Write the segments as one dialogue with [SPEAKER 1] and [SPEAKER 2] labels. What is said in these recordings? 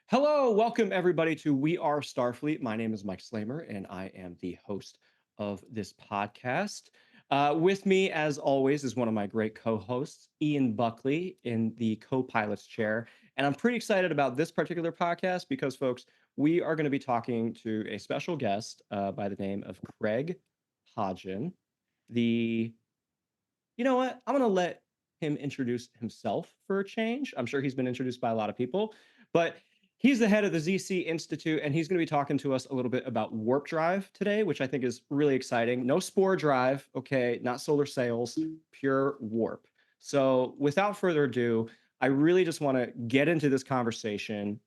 [SPEAKER 1] Hello, welcome everybody to We Are Starfleet. My name is Mike Slamer, and I am the host of this podcast. With me, as always, is one of my great co hosts, Ian Buckley, in the co pilot's chair. And I'm pretty excited about this particular podcast because, folks, we are going to be talking to a special guest by the name of Craig Hodgin. The, you know what? I'm going to let him introduce himself for a change. I'm sure he's been introduced by a lot of people, but he's the head of the ZC Institute, and he's going to be talking to us a little bit about warp drive today, which I think is really exciting. No spore drive, okay, not solar sails, pure warp. So, without further ado, I really just want to get into this conversation.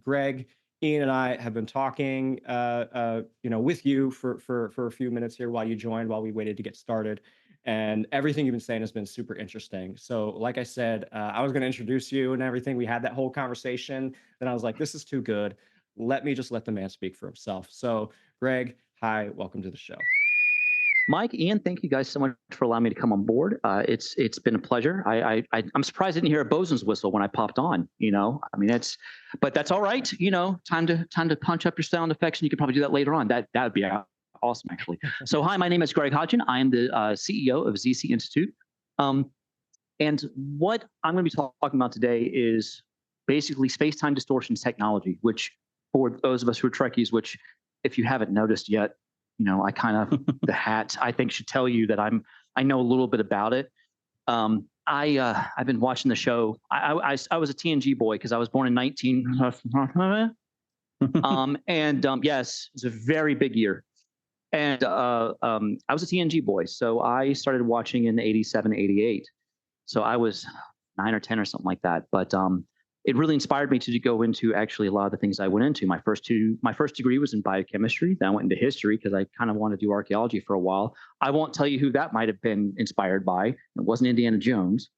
[SPEAKER 1] Greg, Ian, and I have been talking, with you for a few minutes here while you joined, while we waited to get started. And everything you've been saying has been super interesting. So, like I said, I was going to introduce you and everything. We had that whole conversation. Then I was like, this is too good. Let the man speak for himself. So, Greg, hi, welcome to the show.
[SPEAKER 2] Mike, Ian, thank you guys so much for allowing me to come on board. It's been a pleasure. I'm surprised I didn't hear a bosun's whistle when I popped on. But that's all right. Time to punch up your sound effects, and you could probably do that later on. That would be awesome, actually. So, hi, my name is Greg Hodgin. I am the CEO of ZC Institute. And what I'm going to be talking about today is basically space-time distortion technology, which for those of us who are Trekkies, which if you haven't noticed yet, I kind of the hat I think should tell you that I know a little bit about it. I've been watching the show. I was a TNG boy because I was born in 19. Yes, it's a very big year. And I was a TNG boy, so I started watching in '87, '88. So I was 9 or 10 or something like that. But it really inspired me to go into actually a lot of the things I went into. My first degree was in biochemistry. Then I went into history because I kind of wanted to do archaeology for a while. I won't tell you who that might have been inspired by. It wasn't Indiana Jones.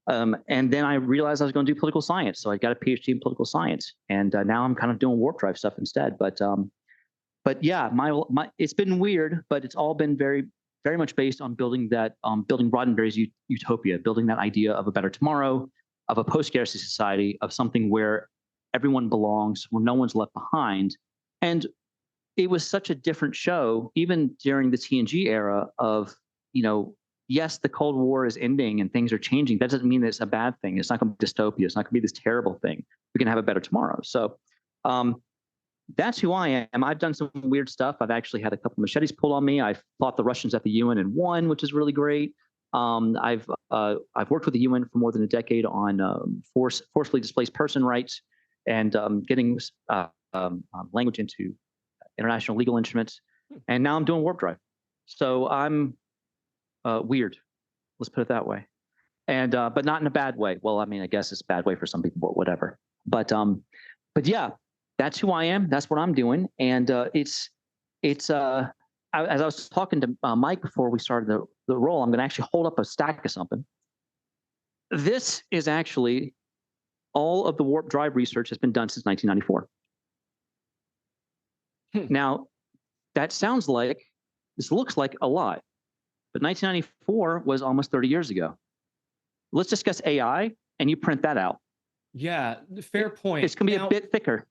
[SPEAKER 2] And then I realized I was going to do political science. So I got a PhD in political science. And now I'm kind of doing warp drive stuff instead. But yeah, my it's been weird, but it's all been very much based on building Roddenberry's utopia, building that idea of a better tomorrow, of a post-scarcity society, of something where everyone belongs, where no one's left behind. And it was such a different show, even during the TNG era of, yes, the Cold War is ending and things are changing. That doesn't mean that it's a bad thing. It's not going to be dystopia. It's not going to be this terrible thing. We can have a better tomorrow. So that's who I am. I've done some weird stuff. I've actually had a couple machetes pulled on me. I fought the Russians at the UN and won, which is really great. I've worked with the UN for more than a decade on forcefully displaced person rights and getting language into international legal instruments. And now I'm doing warp drive. So I'm weird. Let's put it that way. And but not in a bad way. Well, I guess it's a bad way for some people, but whatever. But yeah. That's who I am. That's what I'm doing, and as I was talking to Mike before we started the roll, I'm going to actually hold up a stack of something. This is actually all of the warp drive research has been done since 1994. Now, this looks like a lot, but 1994 was almost 30 years ago. Let's discuss AI, and you print that out.
[SPEAKER 1] Yeah, fair point.
[SPEAKER 2] It's going to be a bit thicker.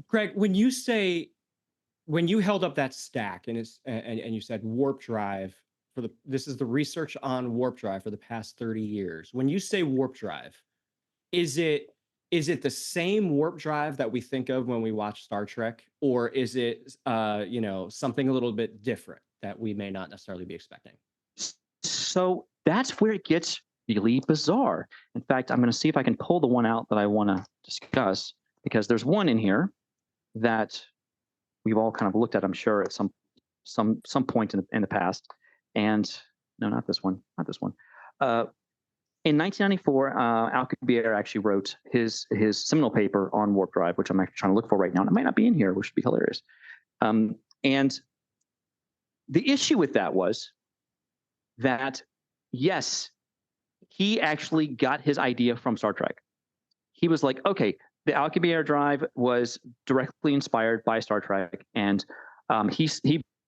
[SPEAKER 1] Greg, when you held up that stack and you said warp drive this is the research on warp drive for the past 30 years. When you say warp drive, is it the same warp drive that we think of when we watch Star Trek, or is it something a little bit different that we may not necessarily be expecting?
[SPEAKER 2] So that's where it gets really bizarre. In fact, I'm going to see if I can pull the one out that I want to discuss, because there's one in here that we've all kind of looked at, I'm sure, at some point in the past. And no, not this one. In 1994, Alcubierre actually wrote his seminal paper on warp drive, which I'm actually trying to look for right now. And it might not be in here, which would be hilarious. And the issue with that was that, yes, he actually got his idea from Star Trek. He was like, okay, the Alcubierre drive was directly inspired by Star Trek, and he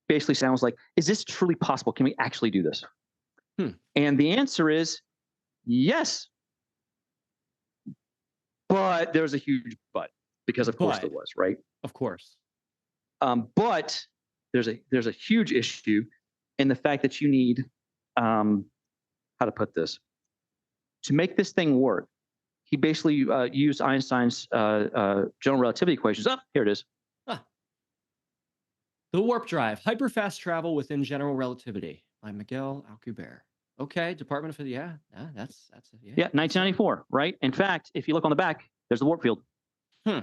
[SPEAKER 2] basically sounds like, is this truly possible? Can we actually do this? And the answer is yes, but there's a huge but. because of course there
[SPEAKER 1] But
[SPEAKER 2] was, right?
[SPEAKER 1] of course.
[SPEAKER 2] But there's a huge issue in the fact that you need how to put this to make this thing work. He basically used Einstein's general relativity equations. Oh, here it is.
[SPEAKER 1] Ah, The Warp Drive, Hyperfast Travel Within General Relativity by Miguel Alcubierre. Okay, Department of yeah, yeah,
[SPEAKER 2] Yeah,
[SPEAKER 1] good stuff.
[SPEAKER 2] 1994, right? In fact, if you look on the back, there's the warp field.
[SPEAKER 1] Hmm.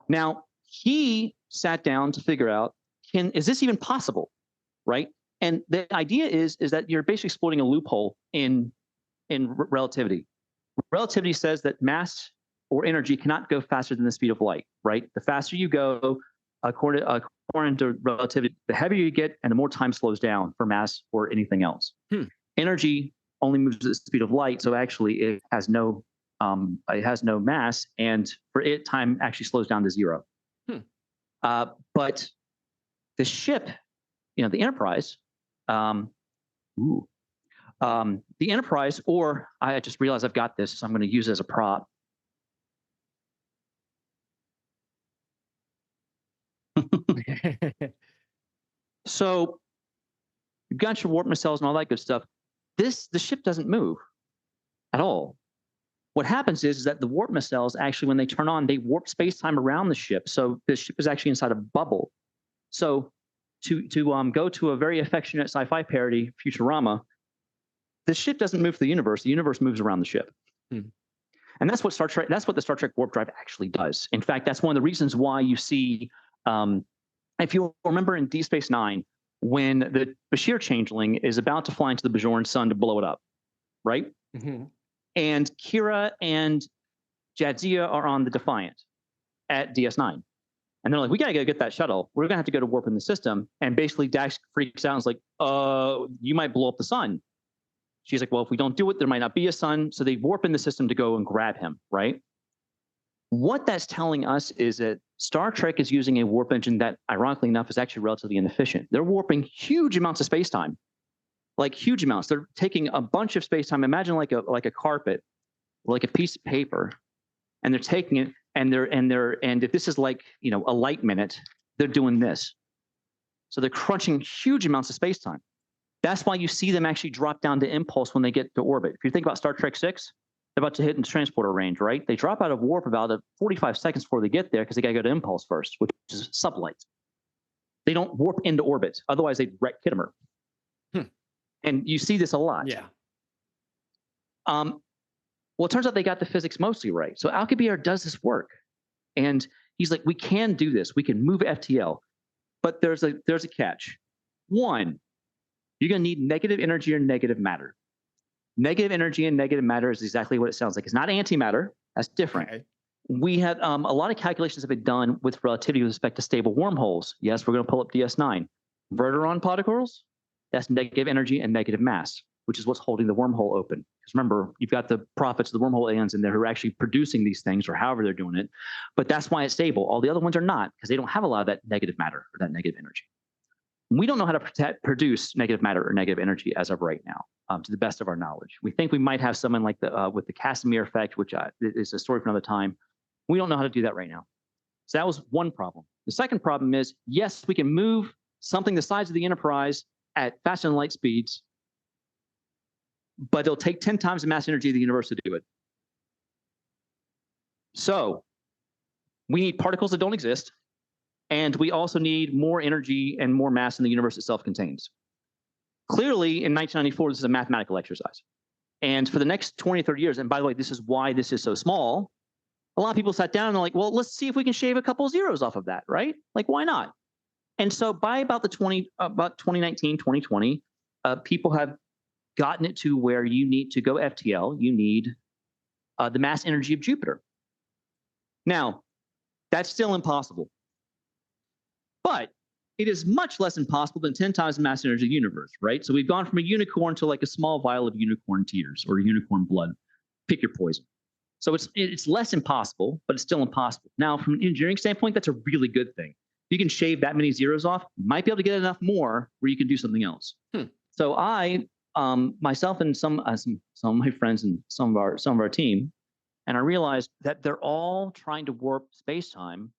[SPEAKER 2] Now, he sat down to figure out, is this even possible, right? And the idea is that you're basically exploiting a loophole in relativity. Relativity says that mass or energy cannot go faster than the speed of light, right? The faster you go, according to relativity, the heavier you get and the more time slows down for mass or anything else.
[SPEAKER 1] Hmm.
[SPEAKER 2] Energy only moves at the speed of light, so actually it has no mass, and for it, time actually slows down to zero.
[SPEAKER 1] Hmm.
[SPEAKER 2] But the ship, the Enterprise, the Enterprise, or I just realized I've got this, so I'm going to use it as a prop. So you've got your warp nacelles and all that good stuff. The ship doesn't move at all. What happens is that the warp nacelles actually, when they turn on, they warp space-time around the ship. So the ship is actually inside a bubble. So to go to a very affectionate sci-fi parody, Futurama, the ship doesn't move through the universe moves around the ship.
[SPEAKER 1] Hmm.
[SPEAKER 2] And that's what the Star Trek warp drive actually does. In fact, that's one of the reasons why you see, if you remember in Deep Space Nine, when the Bashir changeling is about to fly into the Bajoran sun to blow it up, right?
[SPEAKER 1] Mm-hmm.
[SPEAKER 2] And Kira and Jadzia are on the Defiant at DS9. And they're like, we got to go get that shuttle. We're going to have to go to warp in the system. And basically Dax freaks out and is like, you might blow up the sun. She's like, well, if we don't do it, there might not be a sun. So they warp in the system to go and grab him, right? What that's telling us is that Star Trek is using a warp engine that, ironically enough, is actually relatively inefficient. They're warping huge amounts of space-time, like huge amounts. They're taking a bunch of space-time. Imagine like a carpet, like a piece of paper, and they're taking it, and if this is like a light minute, they're doing this. So they're crunching huge amounts of space-time. That's why you see them actually drop down to impulse when they get to orbit. If you think about Star Trek 6, they're about to hit in transporter range, right? They drop out of warp about 45 seconds before they get there because they got to go to impulse first, which is sublight. They don't warp into orbit. Otherwise, they'd wreck Kittimer. And you see this a lot.
[SPEAKER 1] Yeah.
[SPEAKER 2] Well, it turns out they got the physics mostly right. So Alcubierre does this work. And he's like, we can do this. We can move FTL. But there's a catch. One, you're going to need negative energy or negative matter. Negative energy and negative matter is exactly what it sounds like. It's not antimatter. That's different. Okay. We had a lot of calculations have been done with relativity with respect to stable wormholes. Yes, we're going to pull up DS9. Verteron particles, that's negative energy and negative mass, which is what's holding the wormhole open. Because remember, you've got the prophets of the wormhole aliens in there who are actually producing these things or however they're doing it. But that's why it's stable. All the other ones are not because they don't have a lot of that negative matter or that negative energy. We don't know how to produce negative matter or negative energy as of right now, to the best of our knowledge. We think we might have someone like with the Casimir effect, which is a story for another time. We don't know how to do that right now. So that was one problem. The second problem is, yes, we can move something the size of the Enterprise at faster than light speeds, but it'll take 10 times the mass energy of the universe to do it. So we need particles that don't exist. And we also need more energy and more mass than the universe itself contains. Clearly, in 1994, this is a mathematical exercise. And for the next 20, 30 years, and by the way, this is why this is so small, a lot of people sat down and they're like, well, let's see if we can shave a couple of zeros off of that, right? Like, why not? And so by about 2019, 2020, people have gotten it to where you need to go FTL, you need the mass energy of Jupiter. Now, that's still impossible. But it is much less impossible than 10 times the mass energy of the universe, right? So we've gone from a unicorn to like a small vial of unicorn tears or unicorn blood. Pick your poison. So it's less impossible, but it's still impossible. Now, from an engineering standpoint, that's a really good thing. If you can shave that many zeros off, you might be able to get enough more where you can do something else. So I, myself and some of my friends and some of our team, And I realized that they're all trying to warp space-time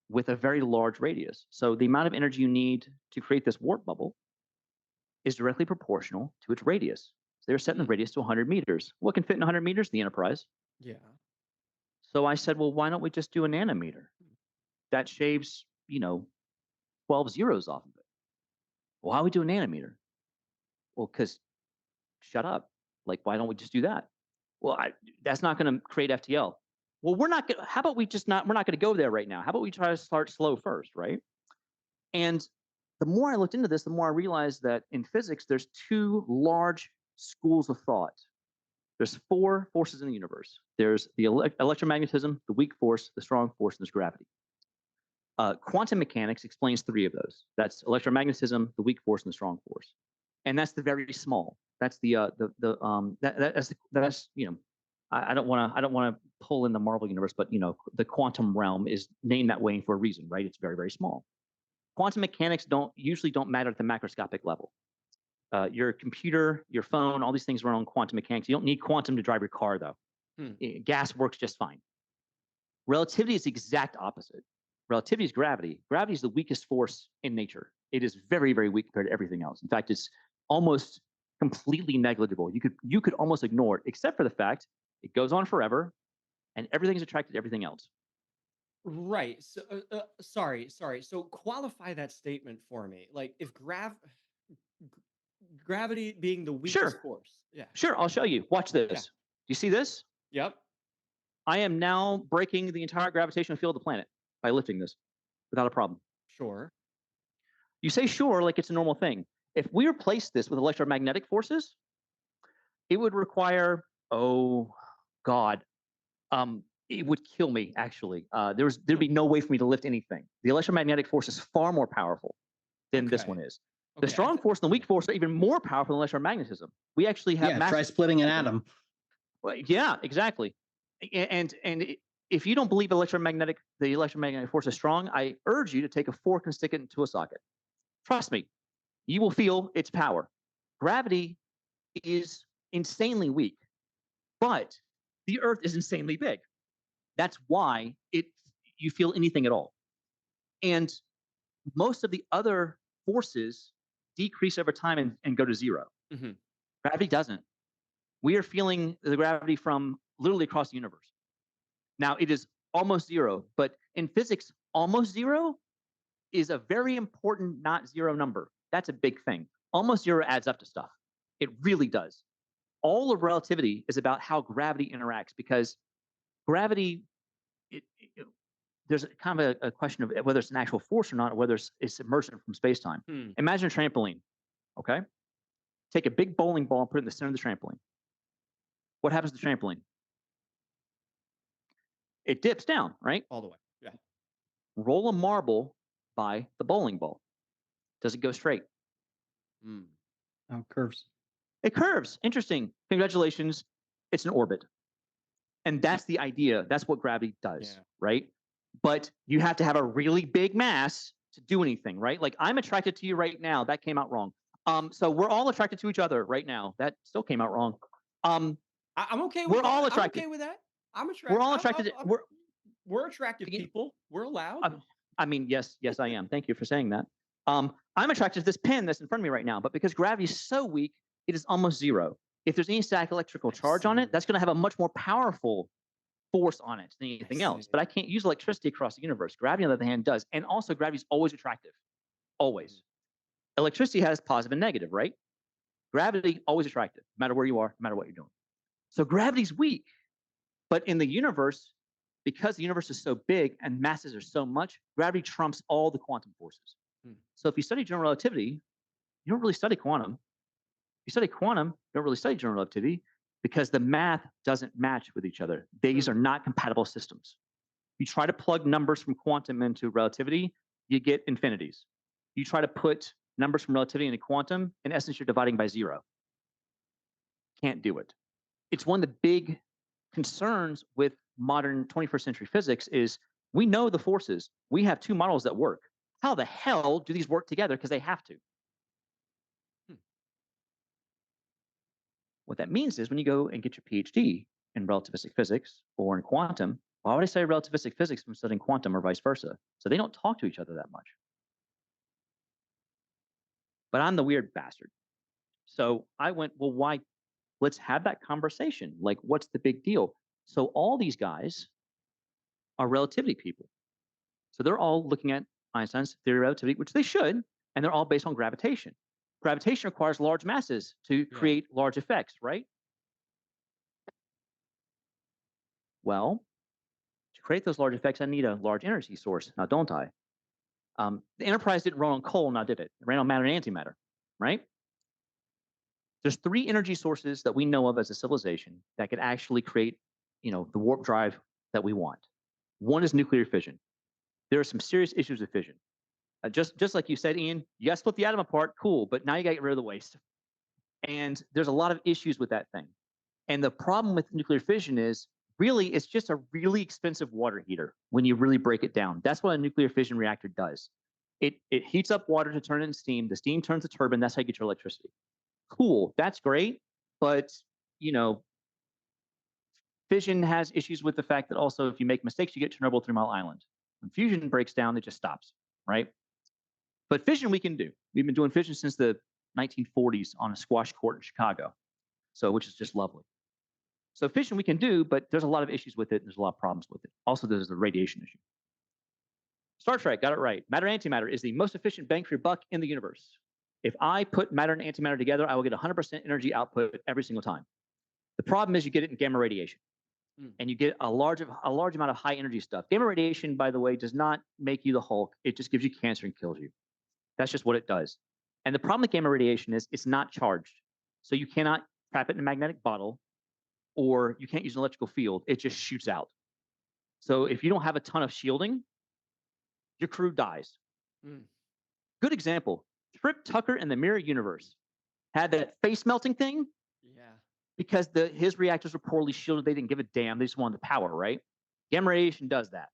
[SPEAKER 2] with a very large radius. So the amount of energy you need to create this warp bubble is directly proportional to its radius. So they're setting the
[SPEAKER 1] Hmm.
[SPEAKER 2] radius to 100 meters. What can fit in 100 meters? The Enterprise.
[SPEAKER 1] Yeah.
[SPEAKER 2] So I said, well, why don't we just do a nanometer? That shaves, 12 zeros off of it. Well, how do we do a nanometer? Well, because shut up. Like, why don't we just do that? Well, that's not going to create FTL. Well, we're not. How about we just not? We're not going to go there right now. How about we try to start slow first, right? And the more I looked into this, the more I realized that in physics, there's two large schools of thought. There's four forces in the universe. There's the electromagnetism, the weak force, the strong force, and there's gravity. Quantum mechanics explains three of those. That's electromagnetism, the weak force, and the strong force. And that's the very small. That's that's I don't want to pull in the Marvel universe, but the quantum realm is named that way for a reason, right? It's very very small. Quantum mechanics usually don't matter at the macroscopic level. Your computer, your phone, all these things run on quantum mechanics. You don't need quantum to drive your car, though.
[SPEAKER 1] Hmm.
[SPEAKER 2] Gas works just fine. Relativity is the exact opposite. Relativity is gravity. Gravity is the weakest force in nature. It is very, very weak compared to everything else. In fact, it's almost completely negligible. You could almost ignore it, except for the fact it goes on forever, and everything's attracted to everything else.
[SPEAKER 1] Right. So, sorry. So qualify that statement for me. Like, if gravity being the weakest
[SPEAKER 2] Sure,
[SPEAKER 1] force. Yeah.
[SPEAKER 2] sure. I'll show you. Watch
[SPEAKER 1] Yeah.
[SPEAKER 2] this. Do you see this?
[SPEAKER 1] Yep.
[SPEAKER 2] I am now breaking the entire gravitational field of the planet by lifting this without a problem.
[SPEAKER 1] Sure.
[SPEAKER 2] You say sure like it's a normal thing. If we replace this with electromagnetic forces, it would require, oh God, it would kill me actually. There'd
[SPEAKER 1] Hmm.
[SPEAKER 2] be no way for me to lift anything. The electromagnetic force is far more powerful than this
[SPEAKER 1] Okay.
[SPEAKER 2] one is. The
[SPEAKER 1] Okay.
[SPEAKER 2] strong force and the
[SPEAKER 1] Yeah.
[SPEAKER 2] weak force are even more powerful than electromagnetism. We actually have
[SPEAKER 3] Yeah, try
[SPEAKER 2] massive.
[SPEAKER 3] splitting an atom.
[SPEAKER 2] Well, yeah, exactly. And if you don't believe the electromagnetic force is strong, I urge you to take a fork and stick it into a socket. Trust me, you will feel its power. Gravity is insanely weak, but the Earth is insanely big. That's why you feel anything at all. And most of the other forces decrease over time and go to zero.
[SPEAKER 1] Mm-hmm.
[SPEAKER 2] Gravity doesn't. We are feeling the gravity from literally across the universe. Now it is almost zero, but in physics, almost zero is a very important not zero number. That's a big thing. Almost zero adds up to stuff. It really does. All of relativity is about how gravity interacts because gravity, there's kind of a question of whether it's an actual force or not, or whether it's immersion from space time.
[SPEAKER 1] Hmm.
[SPEAKER 2] Imagine a trampoline, okay? Take a big bowling ball and put it in the center of the trampoline. What happens to the trampoline? It dips down, right?
[SPEAKER 1] All the way. Yeah.
[SPEAKER 2] Roll a marble by the bowling ball. Does it go straight?
[SPEAKER 1] Hmm.
[SPEAKER 3] Oh, curves.
[SPEAKER 2] It curves. Interesting. Congratulations. It's an orbit. And that's the idea. That's what gravity does,
[SPEAKER 1] Yeah.
[SPEAKER 2] right? But you have to have a really big mass to do anything, right? Like I'm attracted to you right now. That came out wrong. So we're all attracted to each other right now. That still came out wrong.
[SPEAKER 1] I'm okay with
[SPEAKER 2] We're all
[SPEAKER 1] that. I'm
[SPEAKER 2] attracted.
[SPEAKER 1] okay with that. I'm
[SPEAKER 2] We're
[SPEAKER 1] attracted.
[SPEAKER 2] all attracted.
[SPEAKER 1] We're attractive people. We're allowed.
[SPEAKER 2] I mean, yes, I am. Thank you for saying that. I'm attracted to this pen that's in front of me right now, but because gravity is so weak, it is almost zero. If there's any static electrical charge on it, that's going to have a much more powerful force on it than anything else. But I can't use electricity across the universe. Gravity, on the other hand, does. And also, gravity is always attractive. Always. Electricity has positive and negative, right? Gravity, always attractive, no matter where you are, no matter what you're doing. So gravity's weak. But in the universe, because the universe is so big and masses are so much, gravity trumps all the quantum forces.
[SPEAKER 1] Hmm.
[SPEAKER 2] So if you study general relativity, you don't really study quantum. If you study quantum, you don't really study general relativity because the math doesn't match with each other. These are not compatible systems. You try to plug numbers from quantum into relativity, you get infinities. You try to put numbers from relativity into quantum, in essence, you're dividing by zero. Can't do it. It's one of the big concerns with modern 21st century physics is we know the forces. We have two models that work. How the hell do these work together? Because they have to. What that means is when you go and get your PhD, in relativistic physics or in quantum. Why would I say relativistic physics from studying quantum or vice versa? So they don't talk to each other that much. But I'm the weird bastard. So I went, well, why? Let's have that conversation. Like, what's the big deal? So all these guys are relativity people. So they're all looking at Einstein's theory of relativity, which they should, and they're all based on gravitation. Gravitation requires large masses to
[SPEAKER 1] Yeah.
[SPEAKER 2] create large effects, right? Well, to create those large effects, I need a large energy source. Now, don't I? The Enterprise didn't run on coal, now did it? It ran on matter and antimatter, right? There's three energy sources that we know of as a civilization that could actually create, the warp drive that we want. One is nuclear fission. There are some serious issues with fission. Just like you said, Ian, you got to split the atom apart, cool, but now you got to get rid of the waste. And there's a lot of issues with that thing. And the problem with nuclear fission is really it's just a really expensive water heater when you really break it down. That's what a nuclear fission reactor does. It heats up water to turn it into steam. The steam turns the turbine. That's how you get your electricity. Cool, that's great, but you know, fission has issues with the fact that also if you make mistakes, you get Chernobyl 3 Mile Island. When fusion breaks down, it just stops, right? But fission we can do. We've been doing fission since the 1940s on a squash court in Chicago, so which is just lovely. So fission we can do, but there's a lot of issues with it. And there's a lot of problems with it. Also, there's the radiation issue. Star Trek got it right. Matter antimatter is the most efficient bang for your buck in the universe. If I put matter and antimatter together, I will get 100% energy output every single time. The problem is you get it in gamma radiation, and you get a large amount of high energy stuff. Gamma radiation, by the way, does not make you the Hulk. It just gives you cancer and kills you. That's just what it does. And the problem with gamma radiation is it's not charged, so you cannot trap it in a magnetic bottle, or you can't use an electrical field. It just shoots out. So if you don't have a ton of shielding, your crew dies.
[SPEAKER 1] Mm.
[SPEAKER 2] Good example. Trip Tucker in the Mirror Universe had that face melting thing
[SPEAKER 1] Yeah.
[SPEAKER 2] because his reactors were poorly shielded. They didn't give a damn. They just wanted the power, right? Gamma radiation does that.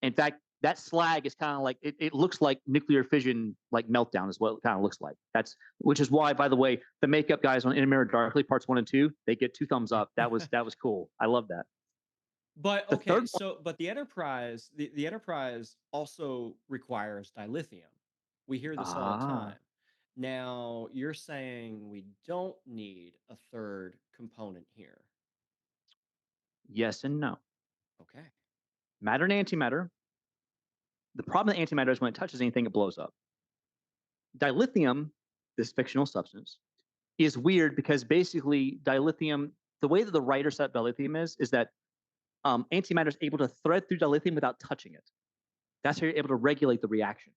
[SPEAKER 2] In fact, that slag is kind of like it looks like nuclear fission, like meltdown is what it kind of looks like. That's which is why, by the way, the makeup guys on In a Mirror Darkly parts 1 and 2, they get 2 thumbs up. That was cool. I love that.
[SPEAKER 1] But
[SPEAKER 2] The
[SPEAKER 1] okay,
[SPEAKER 2] third one,
[SPEAKER 1] so but the Enterprise also requires dilithium. We hear this all the
[SPEAKER 2] ah,
[SPEAKER 1] time. Now, you're saying we don't need a third component here.
[SPEAKER 2] yes and no.
[SPEAKER 1] Okay.
[SPEAKER 2] Matter and antimatter. The problem with antimatter is when it touches anything, it blows up. Dilithium, this fictional substance, is weird because basically dilithium, the way that the writer set dilithium is that antimatter is able to thread through dilithium without touching it. That's how you're able to regulate the reaction.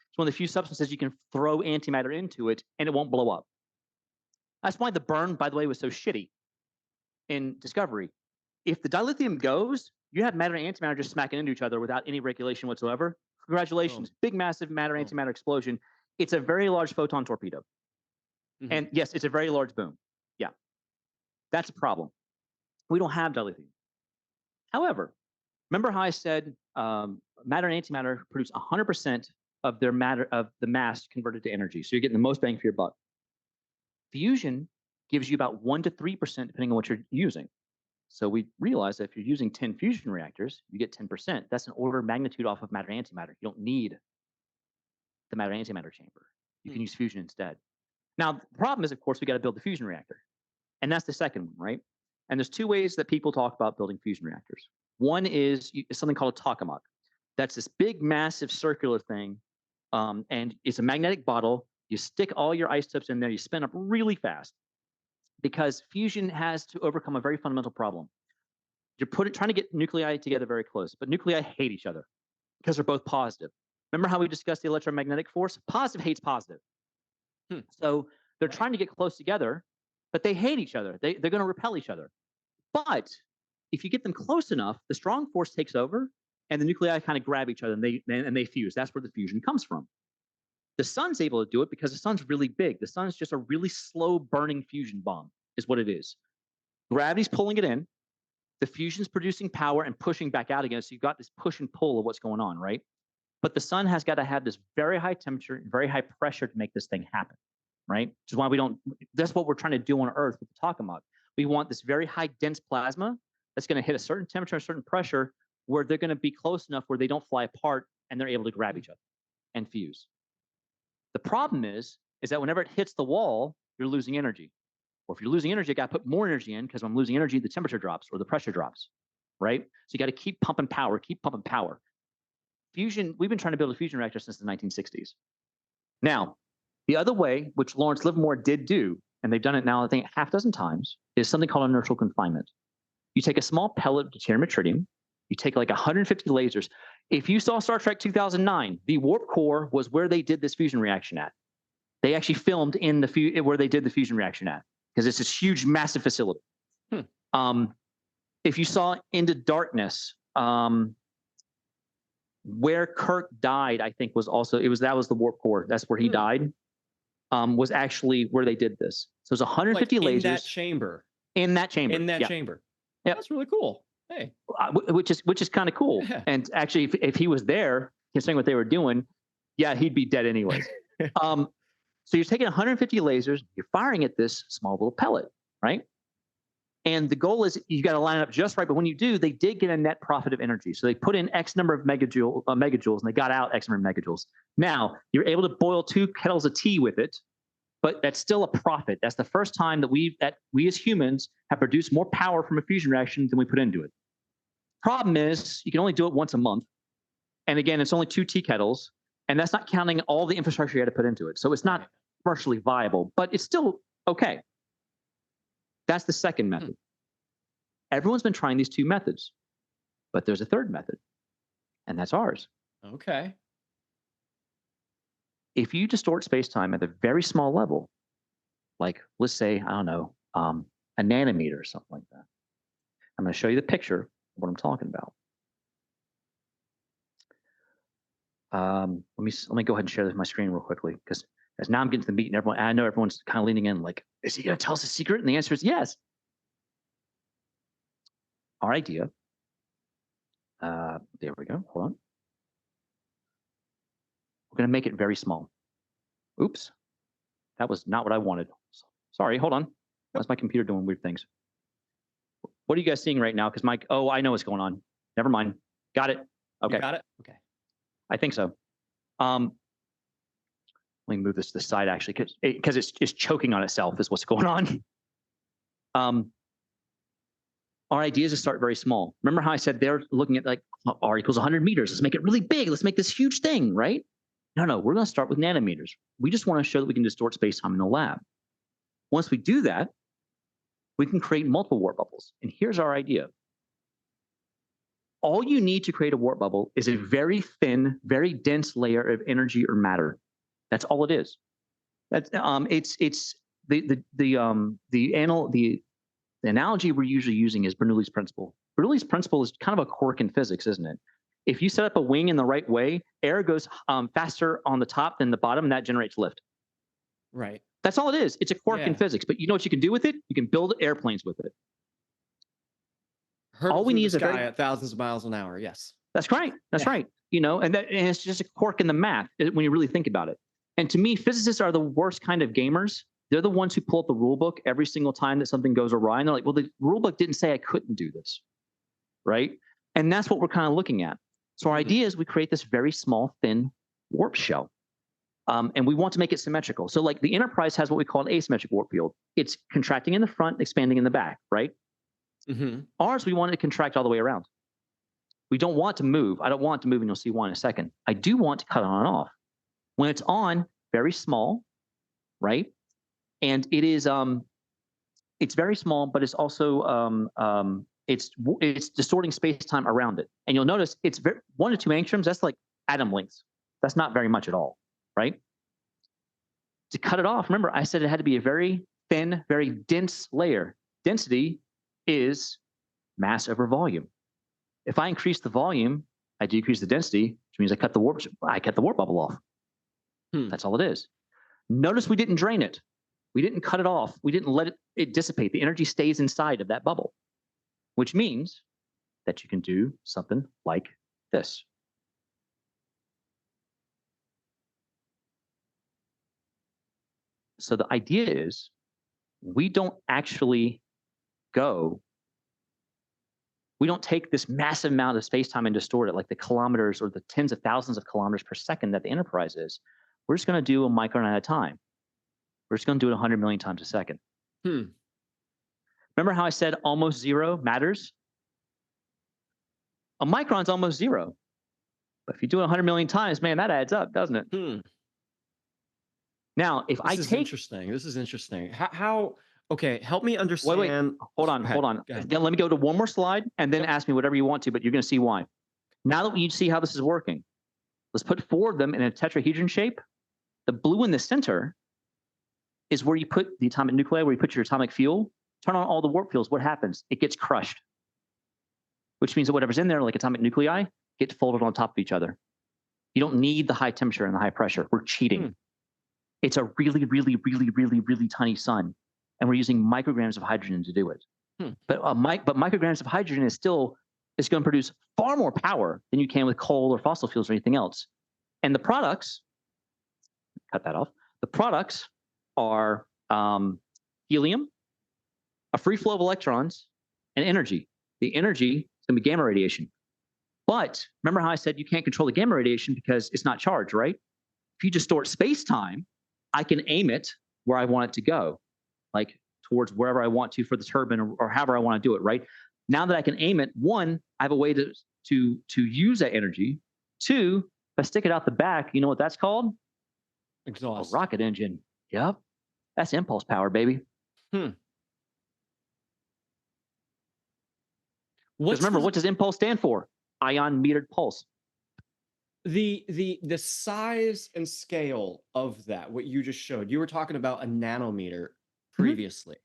[SPEAKER 2] It's one of the few substances you can throw antimatter into it and it won't blow up. That's why the burn, by the way, was so shitty in Discovery. If the dilithium goes, you have matter and antimatter just smacking into each other without any regulation whatsoever. Congratulations,
[SPEAKER 1] Boom.
[SPEAKER 2] big, massive matter
[SPEAKER 1] Boom.
[SPEAKER 2] antimatter explosion. It's a very large photon torpedo.
[SPEAKER 1] Hmm.
[SPEAKER 2] And yes, it's a very large boom. Yeah, that's a problem. We don't have dilithium. However, remember how I said matter and antimatter produce 100% of their matter of the mass converted to energy. So you're getting the most bang for your buck. Fusion gives you about 1 to 3% depending on what you're using. So we realize that if you're using 10 fusion reactors, you get 10%. That's an order of magnitude off of matter antimatter. You don't need the matter antimatter chamber. You can use fusion instead. Now, the problem is, of course, we got to build the fusion reactor. And that's the second one, right? And there's two ways that people talk about building fusion reactors. One is something called a tokamak. That's this big, massive circular thing, and it's a magnetic bottle. You stick all your isotopes in there. You spin up really fast because fusion has to overcome a very fundamental problem. You're trying to get nuclei together very close, but nuclei hate each other because they're both positive. Remember how we discussed the electromagnetic force? Positive hates positive.
[SPEAKER 1] Hmm.
[SPEAKER 2] So they're
[SPEAKER 1] Right.
[SPEAKER 2] trying to get close together, but they hate each other. They're going to repel each other. But if you get them close enough, the strong force takes over, and the nuclei kind of grab each other and they fuse. That's where the fusion comes from. The sun's able to do it because the sun's really big. The sun's just a really slow burning fusion bomb, is what it is. Gravity's pulling it in, the fusion's producing power and pushing back out again. So you've got this push and pull of what's going on, right? But the sun has got to have this very high temperature and very high pressure to make this thing happen, right? Which is why we don't, that's what we're trying to do on Earth with the tokamak. We want this very high dense plasma that's going to hit a certain temperature, a certain pressure, where they're going to be close enough where they don't fly apart and they're able to grab each other and fuse. The problem is that whenever it hits the wall, you're losing energy. Or if you're losing energy, you got to put more energy in, because when I'm losing energy, the temperature drops or the pressure drops, right? So you got to keep pumping power, keep pumping power. Fusion, we've been trying to build a fusion reactor since the 1960s. Now, the other way, which Lawrence Livermore did do, and they've done it now, I think, half dozen times, is something called inertial confinement. You take a small pellet of deuterium and tritium, you take like 150 lasers. If you saw Star Trek 2009, the warp core was where they did this fusion reaction at. They actually filmed in the where they did the fusion reaction at, because it's this huge, massive facility. If you saw Into Darkness, where Kirk died, I think was also that was the warp core. That's where he died. Was actually where they did this. So it's 150
[SPEAKER 1] like
[SPEAKER 2] lasers
[SPEAKER 1] in that chamber.
[SPEAKER 2] In that chamber.
[SPEAKER 1] In that chamber. Yeah, that's really cool. Hey,
[SPEAKER 2] which is kind of cool. Yeah. And actually, if he was there, considering what they were doing, yeah, he'd be dead anyways. So you're taking 150 lasers, you're firing at this small little pellet, right? And the goal is you got to line it up just right. But when you do, they did get a net profit of energy. So they put in X number of megajoules, and they got out X number of megajoules. Now you're able to boil 2 kettles of tea with it, but that's still a profit. That's the first time that we as humans have produced more power from a fusion reaction than we put into it. Problem is, you can only do it once a month. And again, it's only 2 tea kettles, and that's not counting all the infrastructure you had to put into it. So it's not commercially viable, but it's still okay. That's the second method. Everyone's been trying these 2 methods, but there's a third method, and that's ours.
[SPEAKER 1] Okay.
[SPEAKER 2] If you distort space-time at a very small level, like let's say, I don't know, a nanometer or something like that. I'm going to show you the picture of what I'm talking about. Let me go ahead and share this my screen real quickly, because now I'm getting to the meat, and I know everyone's kind of leaning in like, is he going to tell us a secret? And the answer is yes. Our idea. There we go. Hold on. We're going to make it very small. Oops. That was not what I wanted. Sorry, hold on. Why's my computer doing weird things? What are you guys seeing right now? Because oh, I know what's going on. Never mind. Got it. Okay.
[SPEAKER 1] You got it? Okay.
[SPEAKER 2] I think so. Let me move this to the side, actually, because it's choking on itself is what's going on. Our idea is to start very small. Remember how I said they're looking at like R equals 100 meters. Let's make it really big. Let's make this huge thing, right? No, we're going to start with nanometers. We just want to show that we can distort space-time in the lab. Once we do that, we can create multiple warp bubbles. And here's our idea. All you need to create a warp bubble is a very thin, very dense layer of energy or matter. That's all it is. That's it's the analogy we're usually using is Bernoulli's principle. Bernoulli's principle is kind of a quirk in physics, isn't it? If you set up a wing in the right way, air goes faster on the top than the bottom, and that generates lift.
[SPEAKER 1] Right.
[SPEAKER 2] That's all it is. It's a quirk in physics, but you know what you can do with it? You can build airplanes with it.
[SPEAKER 1] All we need is at thousands of miles an hour. Yes.
[SPEAKER 2] That's right. That's right. You know, and it's just a quirk in the math when you really think about it. And to me, physicists are the worst kind of gamers. They're the ones who pull up the rule book every single time that something goes awry. And they're like, well, the rule book didn't say I couldn't do this. Right. And that's what we're kind of looking at. So our idea is we create this very small, thin warp shell. And we want to make it symmetrical. So like the Enterprise has what we call an asymmetric warp field. It's contracting in the front, expanding in the back, right? Ours, we want it to contract all the way around. We don't want to move. I don't want it to move, and you'll see why in a second. I do want to cut on and off. When it's on, very small, right? And it is it's very small, but it's also it's distorting space-time around it. And you'll notice it's 1 to 2 angstroms. That's like atom lengths. That's not very much at all, right? To cut it off, remember I said it had to be a very thin, very dense layer. Density is mass over volume. If I increase the volume, I decrease the density, which means I cut the warp bubble off. That's all it is. Notice we didn't drain it. We didn't cut it off. We didn't let it dissipate. The energy stays inside of that bubble, which means that you can do something like this. So the idea is we don't actually go, we don't take this massive amount of space time and distort it like the kilometers or the tens of thousands of kilometers per second that the Enterprise is. We're just going to do a micron at a time. We're just going to do it 100 million times a second.
[SPEAKER 1] Hmm.
[SPEAKER 2] Remember how I said almost zero matters? A micron's almost zero. But if you do it 100 million times, man, that adds up, doesn't it?
[SPEAKER 1] Hmm.
[SPEAKER 2] Now, if I
[SPEAKER 1] This is
[SPEAKER 2] take
[SPEAKER 1] interesting. This is interesting. How okay, help me
[SPEAKER 2] wait,
[SPEAKER 1] understand.
[SPEAKER 2] hold
[SPEAKER 1] Go
[SPEAKER 2] on,
[SPEAKER 1] ahead.
[SPEAKER 2] hold on.
[SPEAKER 1] Go ahead.
[SPEAKER 2] Let me go to one more slide and then
[SPEAKER 1] Yep.
[SPEAKER 2] ask me whatever you want to, but you're going to see why. Now that you see how this is working, let's put four of them in a tetrahedron shape. The blue in the center is where you put the atomic nuclei, where you put your atomic fuel. Turn on all the warp fields. What happens? It gets crushed, which means that whatever's in there, like atomic nuclei, get folded on top of each other. You don't need the high temperature and the high pressure. We're cheating.
[SPEAKER 1] Hmm.
[SPEAKER 2] It's a really, really, really, really, really tiny sun, and we're using micrograms of hydrogen to do it.
[SPEAKER 1] Hmm.
[SPEAKER 2] But micrograms of hydrogen is going to produce far more power than you can with coal or fossil fuels or anything else. And the products, cut that off. The products are helium, a free flow of electrons, and energy. The energy is going to be gamma radiation. But remember how I said you can't control the gamma radiation because it's not charged, right? If you distort space-time, I can aim it where I want it to go, like towards wherever I want to for the turbine or however I want to do it, right? Now that I can aim it, one, I have a way to use that energy. Two, if I stick it out the back, you know what that's called? A
[SPEAKER 1] Exhaust.
[SPEAKER 2] rocket engine. Yep. That's impulse power, baby.
[SPEAKER 1] Hmm.
[SPEAKER 2] Because
[SPEAKER 1] What's
[SPEAKER 2] remember,
[SPEAKER 1] the
[SPEAKER 2] what does impulse stand for? Ion metered pulse.
[SPEAKER 1] the size and scale of that, what you just showed? You were talking about a nanometer
[SPEAKER 2] Mm-hmm.
[SPEAKER 1] previously.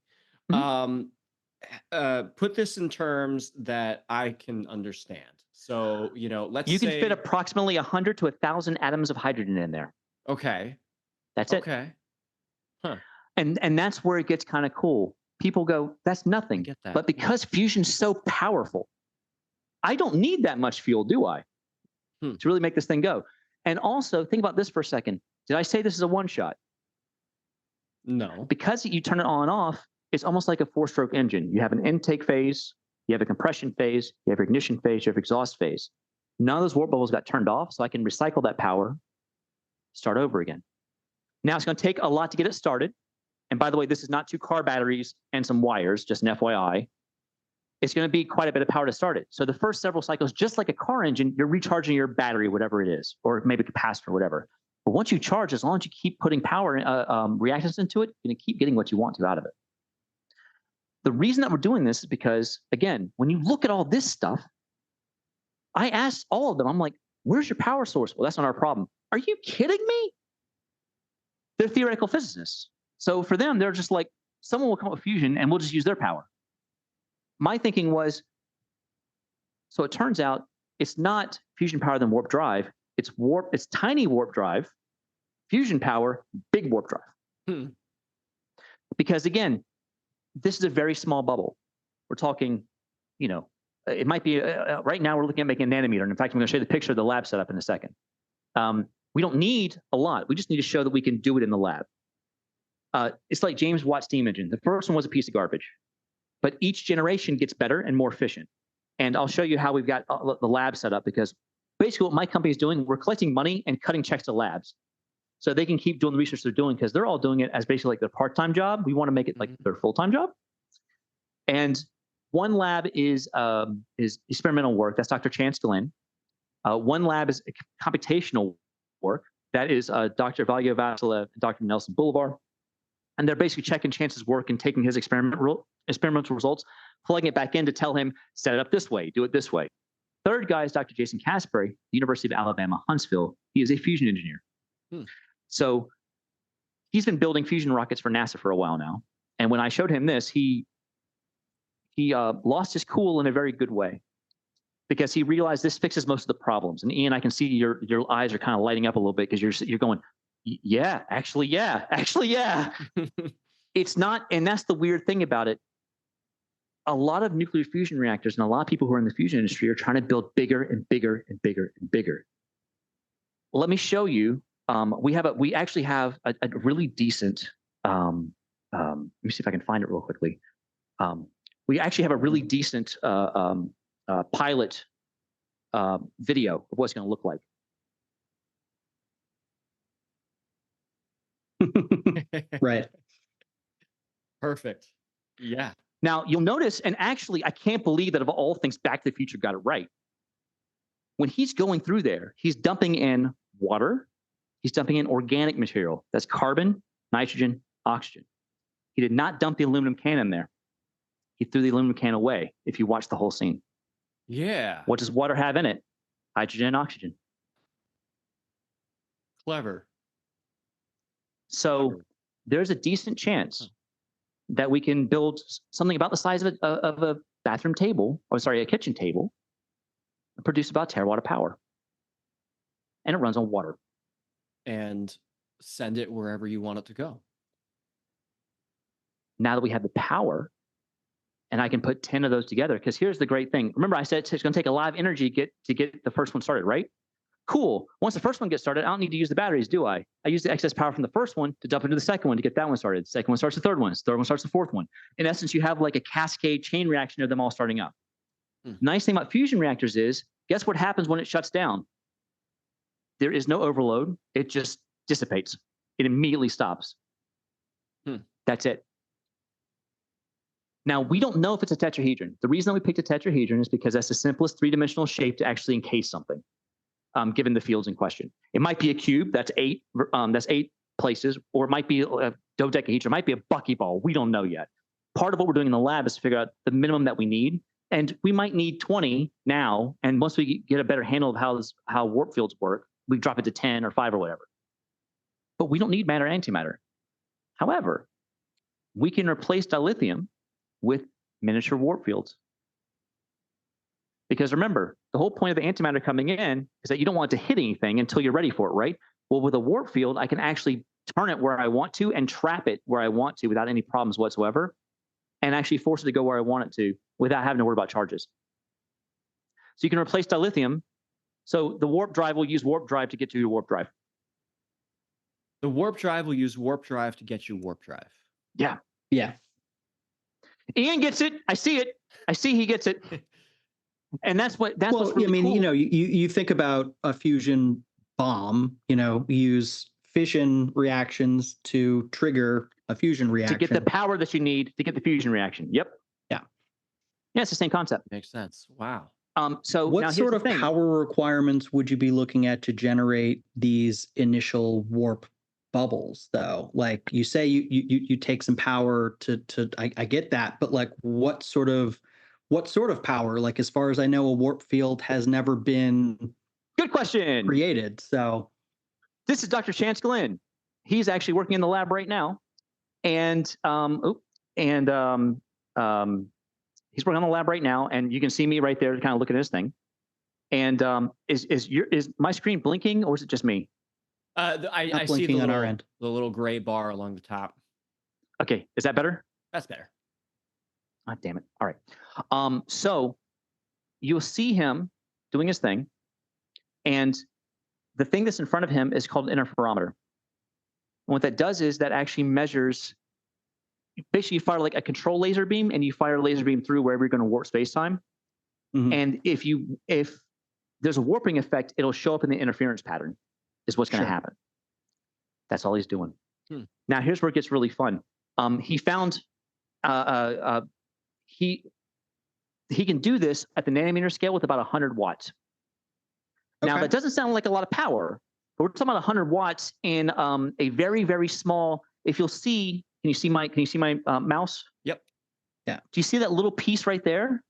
[SPEAKER 2] Mm-hmm.
[SPEAKER 1] Put this in terms that I can understand. So, let's
[SPEAKER 2] You can fit
[SPEAKER 1] say,
[SPEAKER 2] approximately 100 to 1,000 atoms of hydrogen in there.
[SPEAKER 1] okay,
[SPEAKER 2] That's it.
[SPEAKER 1] okay, huh,
[SPEAKER 2] And that's where it gets kind of cool. People go, that's
[SPEAKER 1] I
[SPEAKER 2] nothing.
[SPEAKER 1] get that.
[SPEAKER 2] But because fusion's so powerful, I don't need that much fuel, do I?
[SPEAKER 1] Hmm.
[SPEAKER 2] To really make this thing go. And also, think about this for a second. Did I say this is a one shot?
[SPEAKER 1] No.
[SPEAKER 2] Because you turn it on and off, it's almost like a four-stroke engine. You have an intake phase, you have a compression phase, you have ignition phase, you have exhaust phase. None of those warp bubbles got turned off, so I can recycle that power, start over again. Now, it's going to take a lot to get it started. And by the way, this is not two car batteries and some wires, just an FYI. It's going to be quite a bit of power to start it. So the first several cycles, just like a car engine, you're recharging your battery, whatever it is, or maybe a capacitor, whatever. But once you charge, as long as you keep putting power reactants into it, you're going to keep getting what you want to out of it. The reason that we're doing this is because, again, when you look at all this stuff, I asked all of them, I'm like, where's your power source? Well, that's not our problem. Are you kidding me? They're theoretical physicists. So for them, they're just like, someone will come up with fusion and we'll just use their power. My thinking was, so it turns out it's not fusion power than warp drive. It's tiny warp drive, fusion power, big warp drive.
[SPEAKER 1] Hmm.
[SPEAKER 2] Because again, this is a very small bubble. We're talking, it might be, right now we're looking at making a nanometer. And in fact, I'm going to show you the picture of the lab setup in a second. We don't need a lot. We just need to show that we can do it in the lab. It's like James Watt steam engine. The first one was a piece of garbage, but each generation gets better and more efficient. And I'll show you how we've got the lab set up, because basically what my company is doing, we're collecting money and cutting checks to labs so they can keep doing the research they're doing, because they're all doing it as basically like their part-time job. We want to make it like their full-time job. And one lab is experimental work. That's Dr. Chance Glenn. One lab is computational work. That is Dr. Valio Vasilev and Dr. Nelson Bolivar. And they're basically checking Chance's work and taking his experimental results, plugging it back in to tell him, set it up this way, do it this way. Third guy is Dr. Jason Casper, University of Alabama, Huntsville. He is a fusion engineer. So he's been building fusion rockets for NASA for a while now. And when I showed him this, he lost his cool in a very good way, because he realized this fixes most of the problems. And Ian, I can see your eyes are kind of lighting up a little bit, because you're going, yeah, actually, yeah. It's not, and that's the weird thing about it. A lot of nuclear fusion reactors and a lot of people who are in the fusion industry are trying to build bigger and bigger and bigger and bigger. Let me show you. We actually have a really decent. Let me see if I can find it real quickly. We actually have a really decent pilot video of what it's going to look like.
[SPEAKER 3] Right.
[SPEAKER 1] Perfect. Yeah.
[SPEAKER 2] Now, you'll notice, and actually, I can't believe that of all things, Back to the Future got it right. When he's going through there, he's dumping in water, he's dumping in organic material. That's carbon, nitrogen, oxygen. He did not dump the aluminum can in there. He threw the aluminum can away, if you watch the whole scene.
[SPEAKER 1] Yeah.
[SPEAKER 2] What does water have in it? Hydrogen and oxygen.
[SPEAKER 1] Clever.
[SPEAKER 2] So
[SPEAKER 1] Clever.
[SPEAKER 2] there's a decent chance that we can build something about the size of a bathroom table, or sorry, a kitchen table, and produce about a terawatt of power. And it runs on water.
[SPEAKER 1] And send it wherever you want it to go.
[SPEAKER 2] Now that we have the power, and I can put 10 of those together, because here's the great thing. Remember, I said it's going to take a lot of energy to get the first one started, right? Cool. Once the first one gets started, I don't need to use the batteries, do I? I use the excess power from the first one to dump into the second one to get that one started. The second one starts the third one. The third one starts the fourth one. In essence, you have like a cascade chain reaction of them all starting up. The nice thing about fusion reactors is, guess what happens when it shuts down? There is no overload. It just dissipates. It immediately stops. That's it. Now, we don't know if it's a tetrahedron. The reason that we picked a tetrahedron is because that's the simplest three-dimensional shape to actually encase something, given the fields in question. It might be a cube, that's eight places, or it might be a dodecahedron, it might be a buckyball. We don't know yet. Part of what we're doing in the lab is to figure out the minimum that we need, and we might need 20 now, and once we get a better handle of how warp fields work, we drop it to 10 or 5 or whatever. But we don't need matter and antimatter. However, we can replace dilithium with miniature warp fields. Because remember, the whole point of the antimatter coming in is that you don't want it to hit anything until you're ready for it, right? Well, with a warp field, I can actually turn it where I want to and trap it where I want to without any problems whatsoever, and actually force it to go where I want it to without having to worry about charges. So you can replace dilithium. So the warp drive will use warp drive to get to your warp drive.
[SPEAKER 1] The warp drive will use warp drive to get you warp drive.
[SPEAKER 2] Yeah.
[SPEAKER 3] Yeah.
[SPEAKER 2] Ian gets it. I see it. I see he gets it. And that's what's really
[SPEAKER 3] I mean,
[SPEAKER 2] cool.
[SPEAKER 3] you think about a fusion bomb, you use fission reactions to trigger a fusion reaction.
[SPEAKER 2] To get the power that you need to get the fusion reaction. Yep.
[SPEAKER 3] Yeah.
[SPEAKER 2] Yeah, it's the same concept.
[SPEAKER 1] Makes sense. Wow.
[SPEAKER 2] So
[SPEAKER 3] what
[SPEAKER 2] now
[SPEAKER 3] sort of power requirements would you be looking at to generate these initial warp bubbles, though? Like you say, you take some power to I get that, but like what sort of power? Like, as far as I know, a warp field has never been
[SPEAKER 2] good question
[SPEAKER 3] created. So
[SPEAKER 2] this is Dr. Chance Glenn. He's actually working in the lab right now, and he's working on the lab right now, and you can see me right there, kind of looking at this thing. And is my screen blinking, or is it just me?
[SPEAKER 1] I see the little gray bar along the top.
[SPEAKER 2] Okay, is that better?
[SPEAKER 1] That's better.
[SPEAKER 2] Ah, damn it. All right. So you'll see him doing his thing, and the thing that's in front of him is called an interferometer. And what that does is that actually measures. Basically, you fire like a control laser beam, and you fire a laser beam through wherever you're going to warp space-time. Mm-hmm. And if there's a warping effect, it'll show up in the interference pattern, is what's going to happen. That's all he's doing. Now, here's where it gets really fun. He found he can do this at the nanometer scale with about 100 watts. Now, that doesn't sound like a lot of power, but we're talking about 100 watts in a very, very small. If you'll see. Can you see my mouse?
[SPEAKER 1] Yep.
[SPEAKER 3] Yeah.
[SPEAKER 2] Do you see that little piece right there?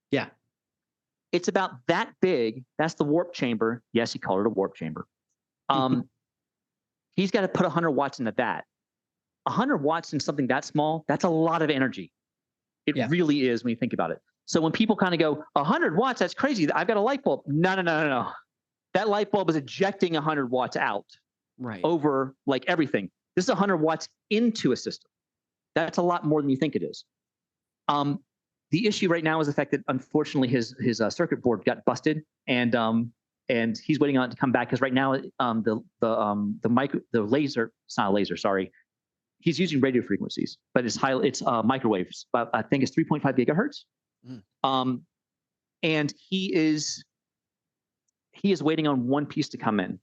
[SPEAKER 3] Yeah.
[SPEAKER 2] It's about that big. That's the warp chamber. Yes, he called it a warp chamber. He's got to put 100 watts into that. 100 watts in something that small, that's a lot of energy. It really is when you think about it. So when people kind of go, 100 watts, that's crazy. I've got a light bulb. No. That light bulb is ejecting 100 watts out over like everything. This is 100 watts into a system. That's a lot more than you think it is. The issue right now is the fact that unfortunately his circuit board got busted, and he's waiting on it to come back because right now the laser, it's not a laser, sorry, he's using radio frequencies, but it's microwaves. But I think it's 3.5 gigahertz.
[SPEAKER 1] Mm.
[SPEAKER 2] And he is waiting on one piece to come in.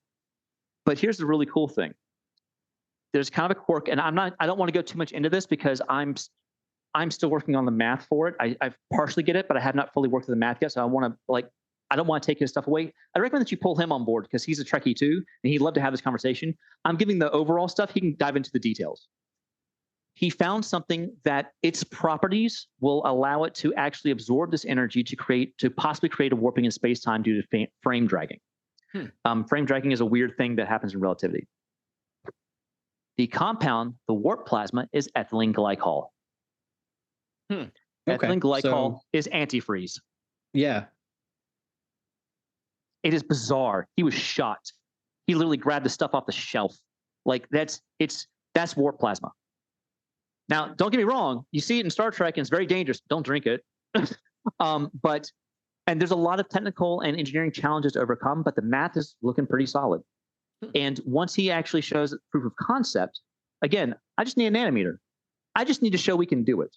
[SPEAKER 2] But here's the really cool thing. There's kind of a quirk, and I don't want to go too much into this because I'm still working on the math for it. I partially get it, but I have not fully worked with the math yet. So I don't want to take his stuff away. I recommend that you pull him on board because he's a Trekkie too, and he'd love to have this conversation. I'm giving the overall stuff. He can dive into the details. He found something that its properties will allow it to actually absorb this energy to possibly create a warping in space-time due to frame dragging. Frame dragging is a weird thing that happens in relativity. The compound, the warp plasma, is ethylene glycol.
[SPEAKER 3] Okay.
[SPEAKER 2] Ethylene glycol is antifreeze.
[SPEAKER 3] Yeah.
[SPEAKER 2] It is bizarre. He was shocked. He literally grabbed the stuff off the shelf. Like that's warp plasma. Now, don't get me wrong. You see it in Star Trek, and it's very dangerous. Don't drink it. And there's a lot of technical and engineering challenges to overcome, but the math is looking pretty solid. And once he actually shows proof of concept, again, I just need a nanometer. I just need to show we can do it.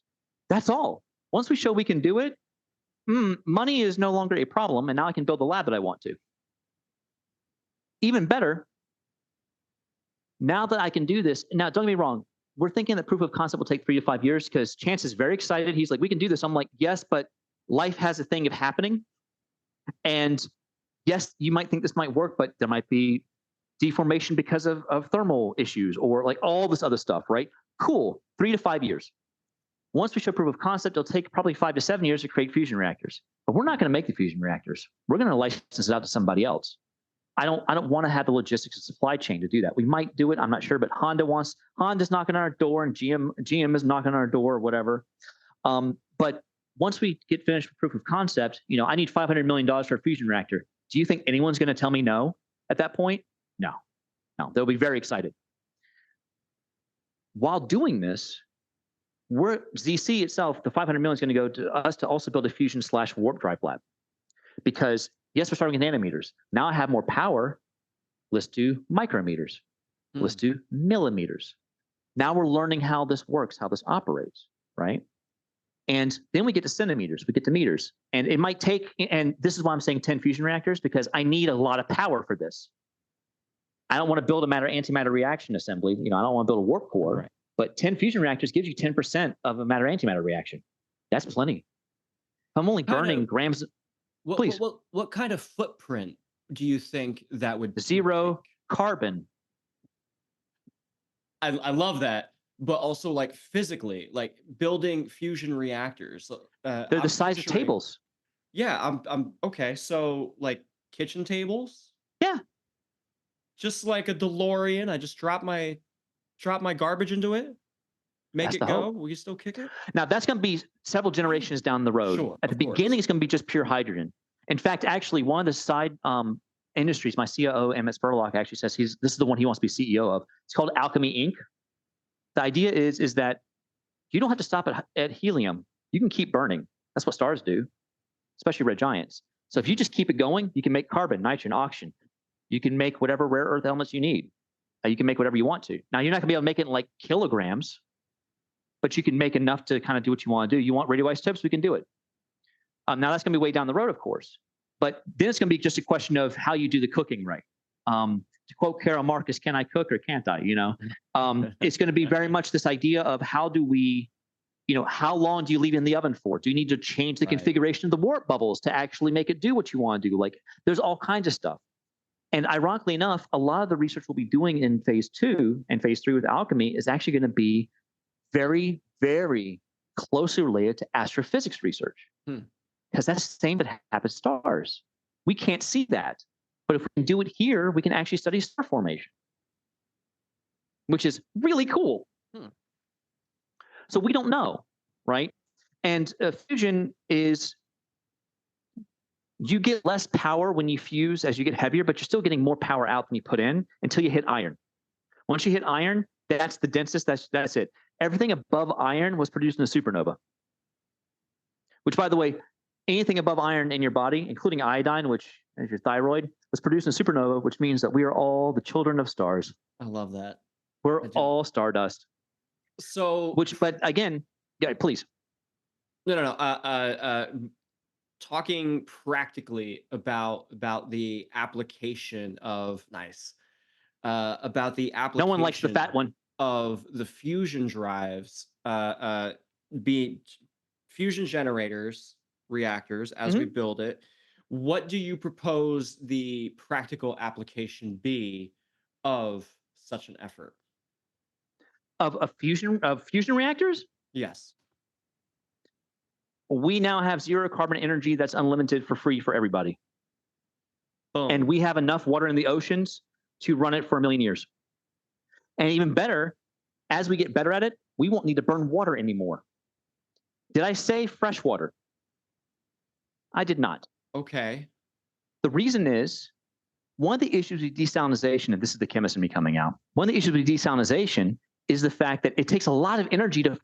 [SPEAKER 2] That's all. Once we show we can do it, money is no longer a problem, and now I can build the lab that I want to. Even better, now that I can do this, now don't get me wrong, we're thinking that proof of concept will take 3 to 5 years because Chance is very excited. He's like, we can do this. I'm like, yes, but life has a thing of happening. And yes, you might think this might work, but there might be deformation because of thermal issues or like all this other stuff, right? Cool, 3 to 5 years. Once we show proof of concept, it'll take probably 5 to 7 years to create fusion reactors. But we're not going to make the fusion reactors. We're going to license it out to somebody else. I don't want to have the logistics and supply chain to do that. We might do it, I'm not sure, but Honda's knocking on our door, and GM is knocking on our door or whatever. But once we get finished with proof of concept, I need $500 million for a fusion reactor. Do you think anyone's going to tell me no at that point? No. They'll be very excited. While doing this, ZC itself, the $500 million is going to go to us to also build a fusion/warp drive lab. Because yes, we're starting with nanometers. Now I have more power. Let's do micrometers. Let's do millimeters. Now we're learning how this works, how this operates, right? And then we get to centimeters, we get to meters. And it might take, and this is why I'm saying 10 fusion reactors, because I need a lot of power for this. I don't want to build a matter-antimatter reaction assembly. I don't want to build a warp core. Right. But 10 fusion reactors gives you 10% of a matter-antimatter reaction. That's plenty. If I'm only burning grams. Please.
[SPEAKER 1] What kind of footprint do you think that would be?
[SPEAKER 2] 0 carbon.
[SPEAKER 1] I love that, but also like physically, like building fusion reactors.
[SPEAKER 2] They're the size of tables.
[SPEAKER 1] Yeah, I'm okay. So like kitchen tables?
[SPEAKER 2] Yeah.
[SPEAKER 1] Just like a DeLorean, I just drop my garbage into it, make it go. Will you still kick it?
[SPEAKER 2] Now that's going to be several generations down the road.
[SPEAKER 1] Sure,
[SPEAKER 2] at the beginning, it's going to be just pure hydrogen. In fact, actually, one of the side industries, my COO, Emmett Spurlock, actually says this is the one he wants to be CEO of. It's called Alchemy Inc. The idea is that you don't have to stop at helium. You can keep burning. That's what stars do, especially red giants. So if you just keep it going, you can make carbon, nitrogen, oxygen. You can make whatever rare earth elements you need. You can make whatever you want to. Now, you're not going to be able to make it in like kilograms, but you can make enough to kind of do what you want to do. You want radioisotopes, we can do it. Now, that's going to be way down the road, of course. But then it's going to be just a question of how you do the cooking right. To quote Carol Marcus, can I cook or can't I? It's going to be very much this idea of how do we, how long do you leave it in the oven for? Do you need to change the configuration of the warp bubbles to actually make it do what you want to do? Like, there's all kinds of stuff. And ironically enough, a lot of the research we'll be doing in phase 2 and phase 3 with alchemy is actually going to be very, very closely related to astrophysics research. Because that's the same that happens to stars. We can't see that. But if we can do it here, we can actually study star formation, which is really cool. So we don't know, right? And fusion is, you get less power when you fuse as you get heavier, but you're still getting more power out than you put in until you hit iron. Once you hit iron, that's the densest, that's it. Everything above iron was produced in a supernova. Which, by the way, anything above iron in your body, including iodine, which is your thyroid, was produced in a supernova, which means that we are all the children of stars.
[SPEAKER 1] I love that.
[SPEAKER 2] We're all stardust.
[SPEAKER 1] So,
[SPEAKER 2] Which, but again, yeah, please.
[SPEAKER 1] no. Talking practically about the application of about the
[SPEAKER 2] No one likes the
[SPEAKER 1] application
[SPEAKER 2] fat one.
[SPEAKER 1] of the fusion drives, be fusion generators, reactors as we
[SPEAKER 2] Mhm.
[SPEAKER 1] build it. What do you propose the practical application be of such an effort?
[SPEAKER 2] Of fusion reactors.
[SPEAKER 1] Yes.
[SPEAKER 2] We now have zero carbon energy that's unlimited for free for everybody, and
[SPEAKER 1] Boom.
[SPEAKER 2] we have enough water in the oceans to run it for a million years. And even better, as we get better at it, we won't need to burn water anymore. Did I say fresh water? I did not.
[SPEAKER 1] Okay.
[SPEAKER 2] The reason is, one of the issues with desalinization, and this is the chemist in me coming out, one of the issues with desalinization is the fact that it takes a lot of energy to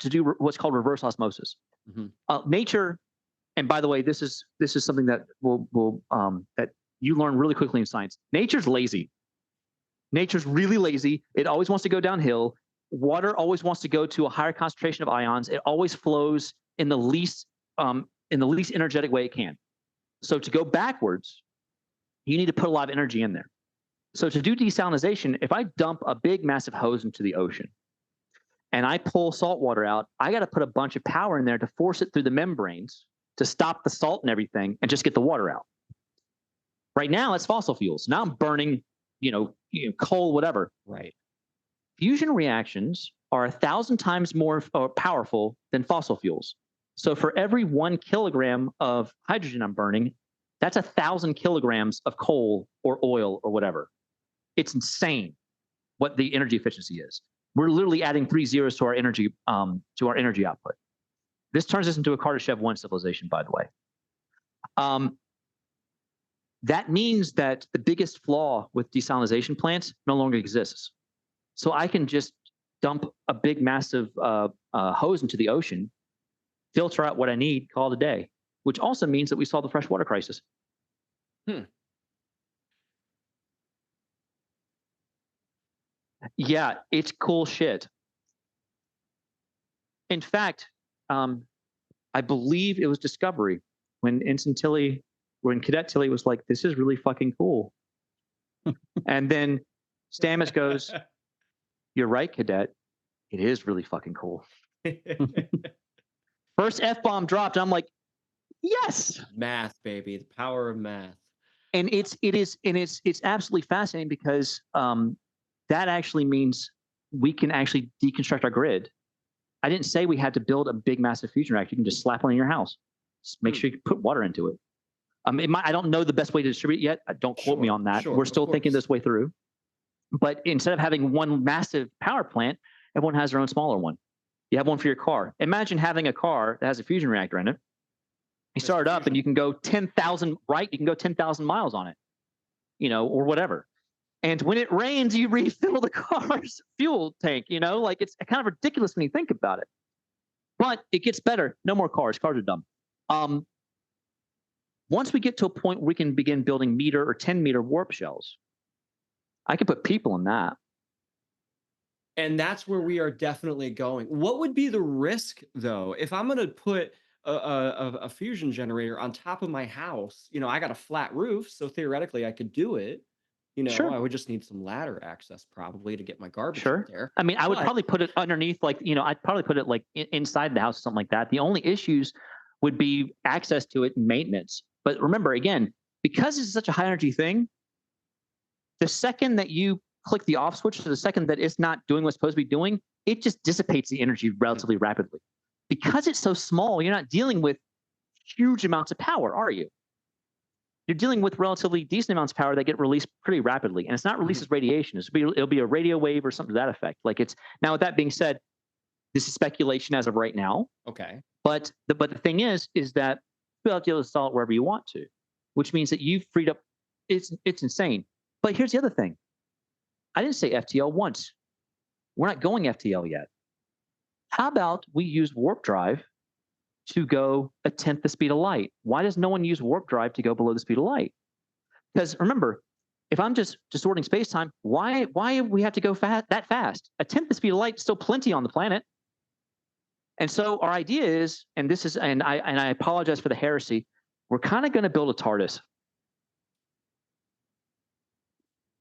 [SPEAKER 2] do what's called reverse osmosis.
[SPEAKER 1] Mhm.
[SPEAKER 2] Nature, and by the way, this is something that will that you learn really quickly in science. Nature's lazy. Nature's really lazy. It always wants to go downhill. Water always wants to go to a higher concentration of ions. It always flows in the least energetic way it can. So to go backwards, you need to put a lot of energy in there. So to do desalinization, if I dump a big massive hose into the ocean and I pull salt water out, I got to put a bunch of power in there to force it through the membranes to stop the salt and everything and just get the water out. Right now, it's fossil fuels. Now I'm burning, coal, whatever.
[SPEAKER 1] Right.
[SPEAKER 2] Fusion reactions are 1,000 times more powerful than fossil fuels. So for every 1 kilogram of hydrogen I'm burning, that's 1,000 kilograms of coal or oil or whatever. It's insane what the energy efficiency is. We're literally adding 3 zeros to our energy output. This turns us into a Kardashev 1 civilization, by the way. That means that the biggest flaw with desalinization plants no longer exists. So I can just dump a big, massive hose into the ocean, filter out what I need, call it a day, which also means that we solve the freshwater crisis.
[SPEAKER 1] Hmm.
[SPEAKER 2] Yeah, it's cool shit. In fact, I believe it was Discovery when when Cadet Tilly was like, "This is really fucking cool," and then Stamets goes, "You're right, Cadet. It is really fucking cool." First F-bomb dropped, and I'm like, "Yes!"
[SPEAKER 1] Math, baby, the power of math.
[SPEAKER 2] And it's absolutely fascinating because that actually means we can actually deconstruct our grid. I didn't say we had to build a big, massive fusion reactor. You can just slap one in your house. Just make sure you put water into it. I don't know the best way to distribute it yet. Don't quote me on that.
[SPEAKER 1] Sure,
[SPEAKER 2] We're
[SPEAKER 1] of
[SPEAKER 2] still thinking
[SPEAKER 1] course.
[SPEAKER 2] this way through. But instead of having one massive power plant, everyone has their own smaller one. You have one for your car. Imagine having a car that has a fusion reactor in it. You
[SPEAKER 1] Just
[SPEAKER 2] start it up and
[SPEAKER 1] fusion.
[SPEAKER 2] you can go 10,000, right? You can go 10,000 miles on it, or whatever. And when it rains, you refill the car's fuel tank, like it's kind of ridiculous when you think about it. But it gets better. No more cars. Cars are dumb. Once we get to a point where we can begin building meter or 10-meter warp shells, I could put people in that.
[SPEAKER 1] And that's where we are definitely going. What would be the risk, though, if I'm going to put a fusion generator on top of my house? I got a flat roof, so theoretically I could do it. I
[SPEAKER 2] Sure.
[SPEAKER 1] would just need some ladder access probably to get my garbage up
[SPEAKER 2] Sure.
[SPEAKER 1] there.
[SPEAKER 2] I mean, I would
[SPEAKER 1] But
[SPEAKER 2] probably put it underneath, like, I'd probably put it like inside the house or something like that. The only issues would be access to it and maintenance. But remember, again, because this is such a high energy thing, the second that you click the off switch, to the second that it's not doing what's supposed to be doing, it just dissipates the energy relatively rapidly. Because it's so small, you're not dealing with huge amounts of power, are you? You're dealing with relatively decent amounts of power that get released pretty rapidly. And it's not released as radiation. It'll be a radio wave or something to that effect. Like it's now, with that being said, this is speculation as of right now.
[SPEAKER 1] okay.
[SPEAKER 2] But the thing is that you'll be able to install it wherever you want to, which means that you've freed up. It's insane. But here's the other thing. I didn't say FTL once. We're not going FTL yet. How about we use warp drive to go a tenth the speed of light? Why does no one use warp drive to go below the speed of light? Because remember, if I'm just distorting space-time, why we have to go that fast? A tenth the speed of light is still plenty on the planet. And so our idea is, and this is, and I apologize for the heresy, we're kind of going to build a TARDIS.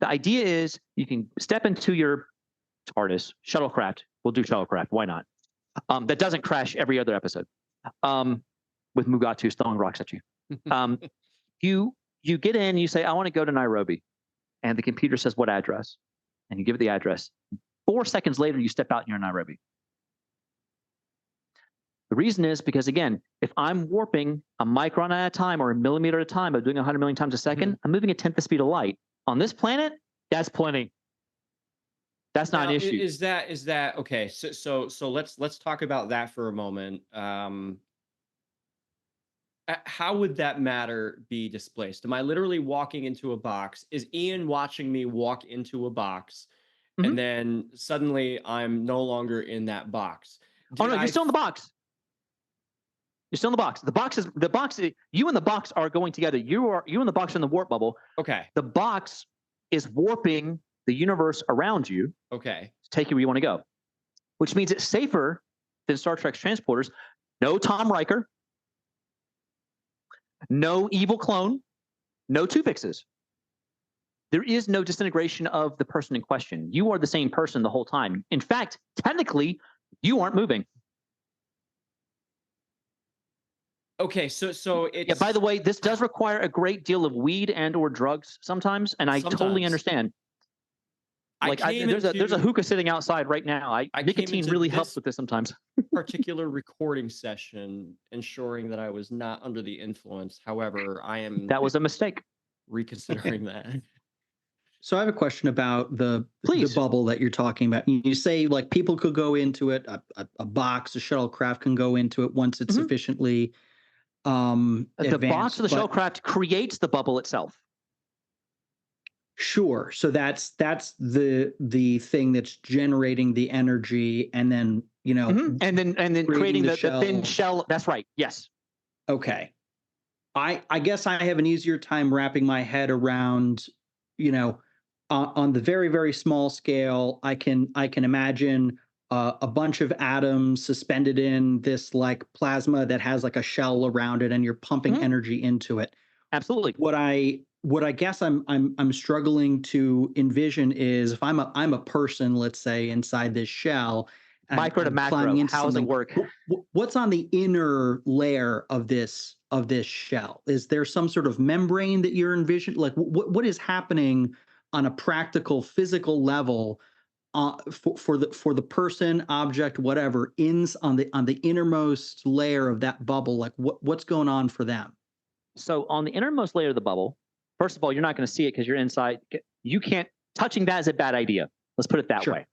[SPEAKER 2] The idea is you can step into your TARDIS, shuttlecraft. We'll do shuttlecraft. Why not? That doesn't crash every other episode. With Mugatu throwing rocks at you. You get in, you say, I want to go to Nairobi. And the computer says, what address? And you give it the address. 4 seconds later, you step out and you're in Nairobi. The reason is because, again, if I'm warping a micron at a time or a millimeter at a time, I'm doing 100 million times a second, I'm moving at 10th the speed of light. On this planet, that's plenty. That's not an issue.
[SPEAKER 1] Is that okay? So let's talk about that for a moment. How would that matter be displaced? Am I literally walking into a box? Is Ian watching me walk into a box, and then suddenly I'm no longer in that box?
[SPEAKER 2] Oh no, you're still in the box. You're still in the box. The box. You and the box are going together. You and the box are in the warp bubble.
[SPEAKER 1] Okay.
[SPEAKER 2] The box is warping the universe around you.
[SPEAKER 1] Okay.
[SPEAKER 2] To take you where you want to go, which means it's safer than Star Trek's transporters. No Tom Riker. No evil clone. No two fixes. There is no disintegration of the person in question. You are the same person the whole time. In fact, technically, you aren't moving.
[SPEAKER 1] Okay, so it's...
[SPEAKER 2] Yeah, by the way, this does require a great deal of weed and or drugs sometimes, and I totally understand. Like there's a hookah sitting outside right now. Nicotine really helps with this sometimes.
[SPEAKER 1] Particular recording session, ensuring that I was not under the influence. However,
[SPEAKER 2] that was a mistake.
[SPEAKER 1] Reconsidering that.
[SPEAKER 3] So I have a question about the bubble that you're talking about. You say like people could go into it, a box, a shuttlecraft can go into it once it's sufficiently
[SPEAKER 2] the
[SPEAKER 3] advanced,
[SPEAKER 2] box of the shuttlecraft creates the bubble itself.
[SPEAKER 3] Sure. So that's the thing that's generating the energy, and then
[SPEAKER 2] and then creating the thin shell. That's right. Yes.
[SPEAKER 3] Okay. I guess I have an easier time wrapping my head around, on the very, very small scale. I can imagine a bunch of atoms suspended in this like plasma that has like a shell around it, and you're pumping energy into it.
[SPEAKER 2] Absolutely.
[SPEAKER 3] What I guess I'm struggling to envision is if I'm a person, let's say, inside this shell,
[SPEAKER 2] micro to macro, how does it work?
[SPEAKER 3] What's on the inner layer of this shell? Is there some sort of membrane that you're envisioning? Like what is happening on a practical, physical level for the person, object, whatever, on the innermost layer of that bubble? Like what's going on for them?
[SPEAKER 2] So on the innermost layer of the bubble, first of all, you're not going to see it because you're inside. You can't, touching that is a bad idea. Let's put it that way.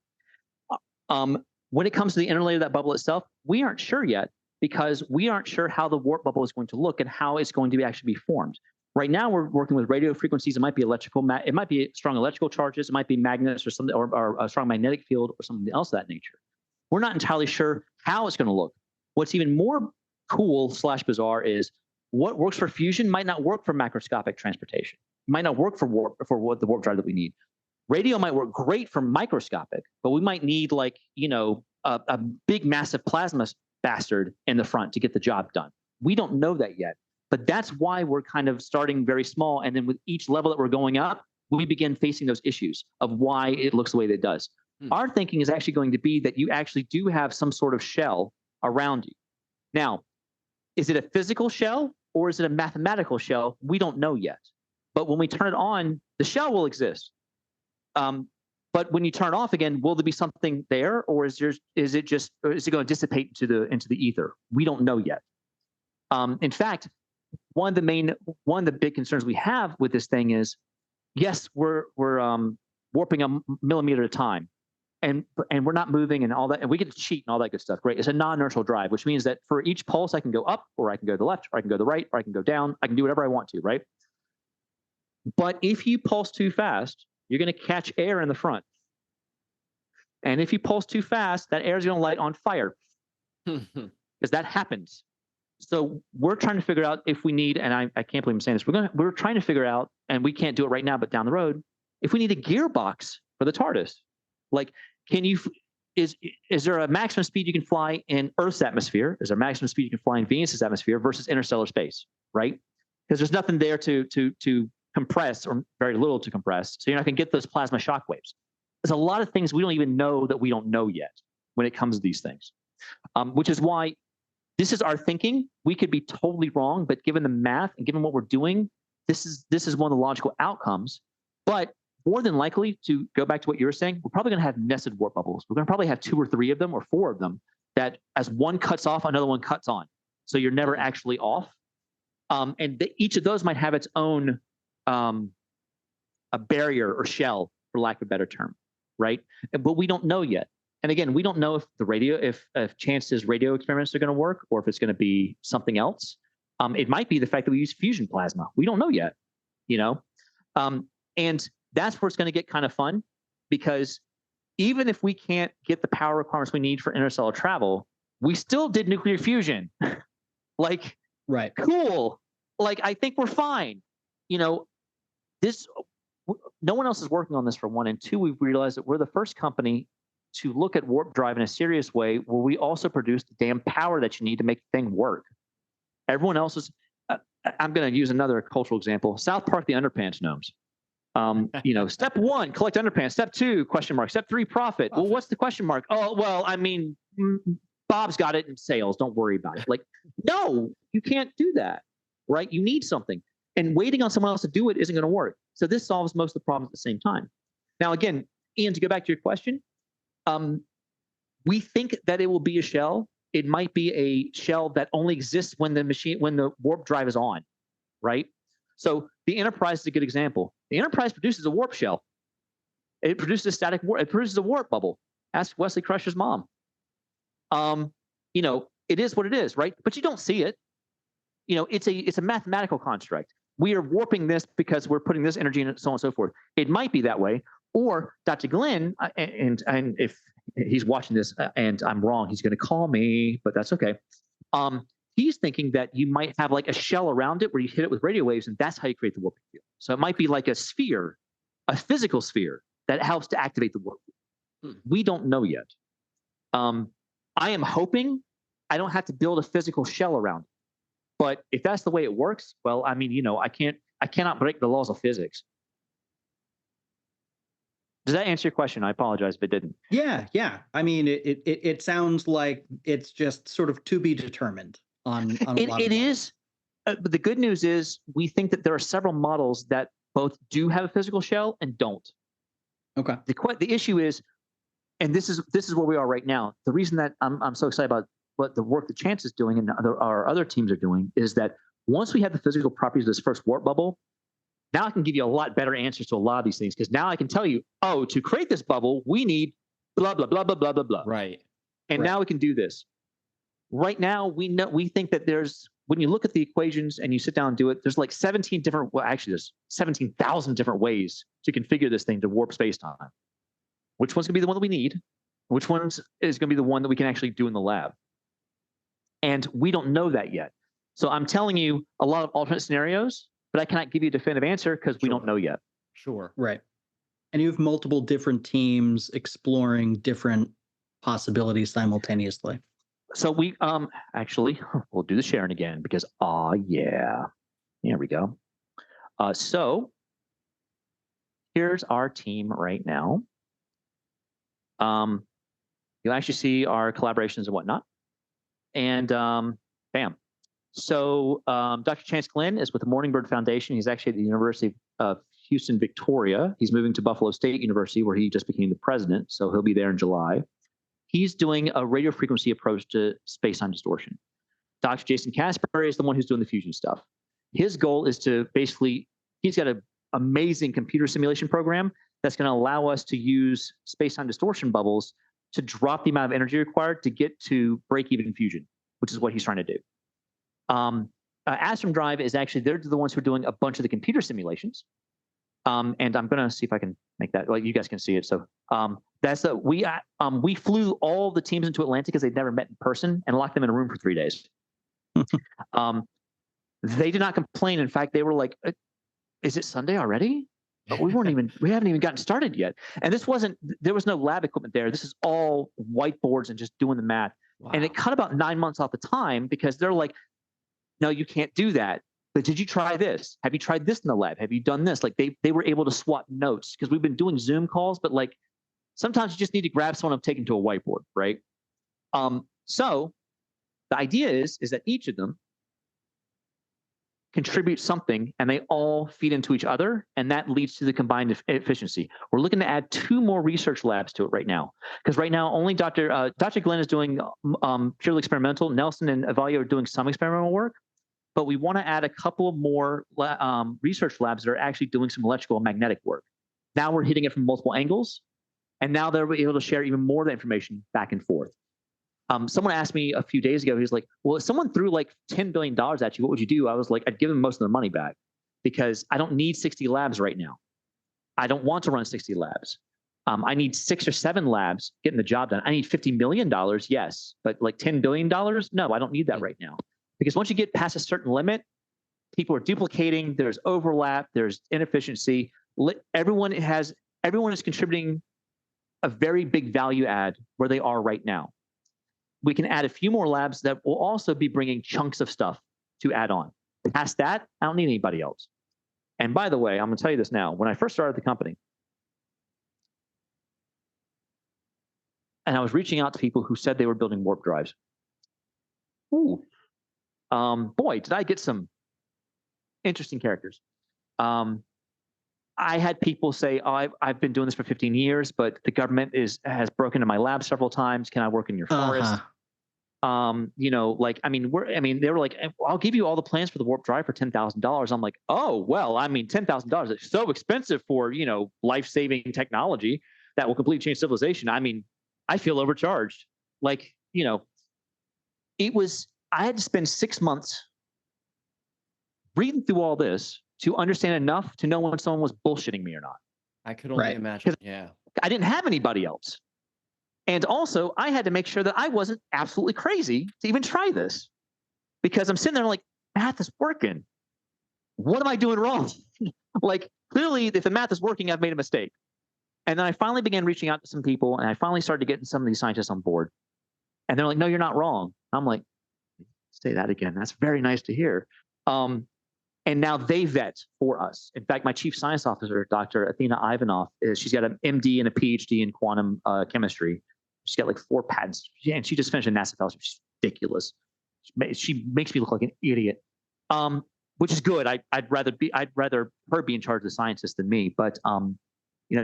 [SPEAKER 2] When it comes to the inner layer of that bubble itself, we aren't sure yet because we aren't sure how the warp bubble is going to look and how it's going to actually be formed. Right now, we're working with radio frequencies. It might be electrical, it might be strong electrical charges, it might be magnets or something, or a strong magnetic field or something else of that nature. We're not entirely sure how it's going to look. What's even more cool / bizarre is what works for fusion might not work for macroscopic transportation. It might not work for what the warp drive that we need. Radio might work great for microscopic, but we might need like, a big, massive plasma bastard in the front to get the job done. We don't know that yet, but that's why we're kind of starting very small. And then with each level that we're going up, we begin facing those issues of why it looks the way that it does. Our thinking is actually going to be that you actually do have some sort of shell around you. Now, is it a physical shell or is it a mathematical shell? We don't know yet. But when we turn it on, the shell will exist. But when you turn it off again, will there be something there, or is it going to dissipate into the ether? We don't know yet. In fact, one of the big concerns we have with this thing is, yes, we're warping a millimeter at a time, and we're not moving and all that, and we get to cheat and all that good stuff. Great, it's a non-inertial drive, which means that for each pulse, I can go up, or I can go to the left, or I can go to the right, or I can go down. I can do whatever I want to, right? But if you pulse too fast, you're going to catch air in the front. And if you pulse too fast, that air is going to light on fire. Because that happens. So we're trying to figure out if we need, and I can't believe I'm saying this, we're trying to figure out, and we can't do it right now, but down the road, if we need a gearbox for the TARDIS. Like, can you, is there a maximum speed you can fly in Earth's atmosphere? Is there a maximum speed you can fly in Venus's atmosphere versus interstellar space, right? Because there's nothing there to compress, or very little to compress. So you're not going to get those plasma shock waves. There's a lot of things we don't even know that we don't know yet when it comes to these things, which is why this is our thinking. We could be totally wrong, but given the math and given what we're doing, this is one of the logical outcomes. But more than likely, to go back to what you were saying, we're probably going to have nested warp bubbles. We're going to probably have 2 or 3 of them or 4 of them that, as one cuts off, another one cuts on. So you're never actually off. And each of those might have its own a barrier or shell, for lack of a better term, right? But we don't know yet. And again, we don't know if if Chance's radio experiments are going to work, or if it's going to be something else. It might be the fact that we use fusion plasma. We don't know yet, you know? And that's where it's going to get kind of fun, because even if we can't get the power requirements we need for interstellar travel, we still did nuclear fusion. Like,
[SPEAKER 3] Right.
[SPEAKER 2] cool. Like, I think we're fine. You know, no one else is working on this, for one. And two, we've realized that we're the first company to look at warp drive in a serious way, where we also produce the damn power that you need to make the thing work. Everyone else is, I'm going to use another cultural example. South Park, the Underpants Gnomes. You know, step 1, collect underpants. Step 2, question mark. Step 3, profit. Well, what's the question mark? Oh, well, I mean, Bob's got it in sales. Don't worry about it. Like, no, you can't do that, right? You need something. And waiting on someone else to do it isn't going to work. So this solves most of the problems at the same time. Now, again, Ian, to go back to your question, we think that it will be a shell. It might be a shell that only exists when the warp drive is on, right? So the Enterprise is a good example. The Enterprise produces a warp shell. It produces a static warp. It produces a warp bubble. Ask Wesley Crusher's mom. You know, it is what it is, right? But you don't see it. You know, it's a mathematical construct. We are warping this because we're putting this energy in it, so on and so forth. It might be that way. Or Dr. Glenn, and if he's watching this and I'm wrong, he's going to call me, but that's okay. He's thinking that you might have like a shell around it where you hit it with radio waves, and that's how you create the warp field. So it might be like a sphere, a physical sphere that helps to activate the warp field. We don't know yet. I am hoping I don't have to build a physical shell around it. But if that's the way it works, well, I mean, you know, I cannot break the laws of physics. Does that answer your question? I apologize if it didn't.
[SPEAKER 3] Yeah. I mean, it sounds like it's just sort of to be determined on a lot of
[SPEAKER 2] It is. But the good news is we think that there are several models that both do have a physical shell and don't.
[SPEAKER 3] Okay.
[SPEAKER 2] The issue is, and this is where we are right now. The reason that I'm so excited about what the work that Chance is doing and our other teams are doing is that once we have the physical properties of this first warp bubble, now I can give you a lot better answers to a lot of these things, because now I can tell you, oh, to create this bubble, we need blah, blah, blah, blah, blah, blah, blah.
[SPEAKER 1] Right.
[SPEAKER 2] And now we can do this. Right now, we think that when you look at the equations and you sit down and do it, there's like 17 different, well, actually there's 17,000 different ways to configure this thing to warp space-time. Which one's going to be the one that we need? Which one's is going to be the one that we can actually do in the lab? And we don't know that yet. So I'm telling you a lot of alternate scenarios, but I cannot give you a definitive answer because we don't know yet.
[SPEAKER 1] Sure.
[SPEAKER 3] Right. And you have multiple different teams exploring different possibilities simultaneously.
[SPEAKER 2] So we actually we'll do the sharing again because yeah. There we go. So here's our team right now. You'll actually see our collaborations and whatnot. And bam. So Dr. Chance Glenn is with the Morning Bird Foundation. He's actually at the University of Houston, Victoria. He's moving to Buffalo State University, where he just became the president. So he'll be there in July. He's doing a radio frequency approach to space-time distortion. Dr. Jason Casper is the one who's doing the fusion stuff. His goal is to basically, he's got an amazing computer simulation program that's going to allow us to use space-time distortion bubbles to drop the amount of energy required to get to break-even fusion, which is what he's trying to do. Astrum Drive is actually, they're the ones who are doing a bunch of the computer simulations. And I'm going to see if I can make that, like you guys can see it. So we flew all the teams into Atlanta because they'd never met in person and locked them in a room for 3 days. They did not complain. In fact, they were like, is it Sunday already? But we haven't even gotten started yet. And there was no lab equipment there. This is all whiteboards and just doing the math.
[SPEAKER 1] Wow.
[SPEAKER 2] And it cut about 9 months off the time because they're like, no, you can't do that. But did you try this? Have you tried this in the lab? Have you done this? Like they were able to swap notes because we've been doing Zoom calls, but like sometimes you just need to grab someone and take them to a whiteboard, right? So the idea is that each of them contribute something and they all feed into each other, and that leads to the combined efficiency. We're looking to add 2 more research labs to it right now, because right now only Dr. Glenn is doing purely experimental. Nelson and Evalio are doing some experimental work, but we want to add a couple more research labs that are actually doing some electrical and magnetic work. Now we're hitting it from multiple angles, and now they're able to share even more of the information back and forth. Someone asked me a few days ago, he was like, well, if someone threw like $10 billion at you, what would you do? I was like, I'd give them most of their money back because I don't need 60 labs right now. I don't want to run 60 labs. I need 6 or 7 labs getting the job done. I need $50 million, yes, but like $10 billion? No, I don't need that right now. Because once you get past a certain limit, people are duplicating, there's overlap, there's inefficiency. Everyone is contributing a very big value add where they are right now. We can add a few more labs that will also be bringing chunks of stuff to add on. Past that, I don't need anybody else. And by the way, I'm going to tell you this now. When I first started the company, and I was reaching out to people who said they were building warp drives. Ooh. Boy, did I get some interesting characters. I had people say, oh, I've been doing this for 15 years, but the government has broken into my lab several times. Can I work in your forest? They were like, I'll give you all the plans for the warp drive for $10,000. I'm like, oh, well, I mean, $10,000 is so expensive for, life-saving technology that will completely change civilization. I mean, I feel overcharged. I had to spend 6 months reading through all this to understand enough to know when someone was bullshitting me or not.
[SPEAKER 1] I could only imagine. Yeah.
[SPEAKER 2] I didn't have anybody else. And also, I had to make sure that I wasn't absolutely crazy to even try this, because I'm sitting there like, math is working. What am I doing wrong? Like, clearly, if the math is working, I've made a mistake. And then I finally began reaching out to some people, and I finally started getting some of these scientists on board. And they're like, no, you're not wrong. I'm like, say that again. That's very nice to hear. And now they vet for us. In fact, my chief science officer, Dr. Athena Ivanov, she's got an MD and a PhD in quantum chemistry. She's got like 4 patents. And she just finished a NASA fellowship. She's ridiculous. She makes me look like an idiot, which is good. I'd rather her be in charge of the scientists than me. But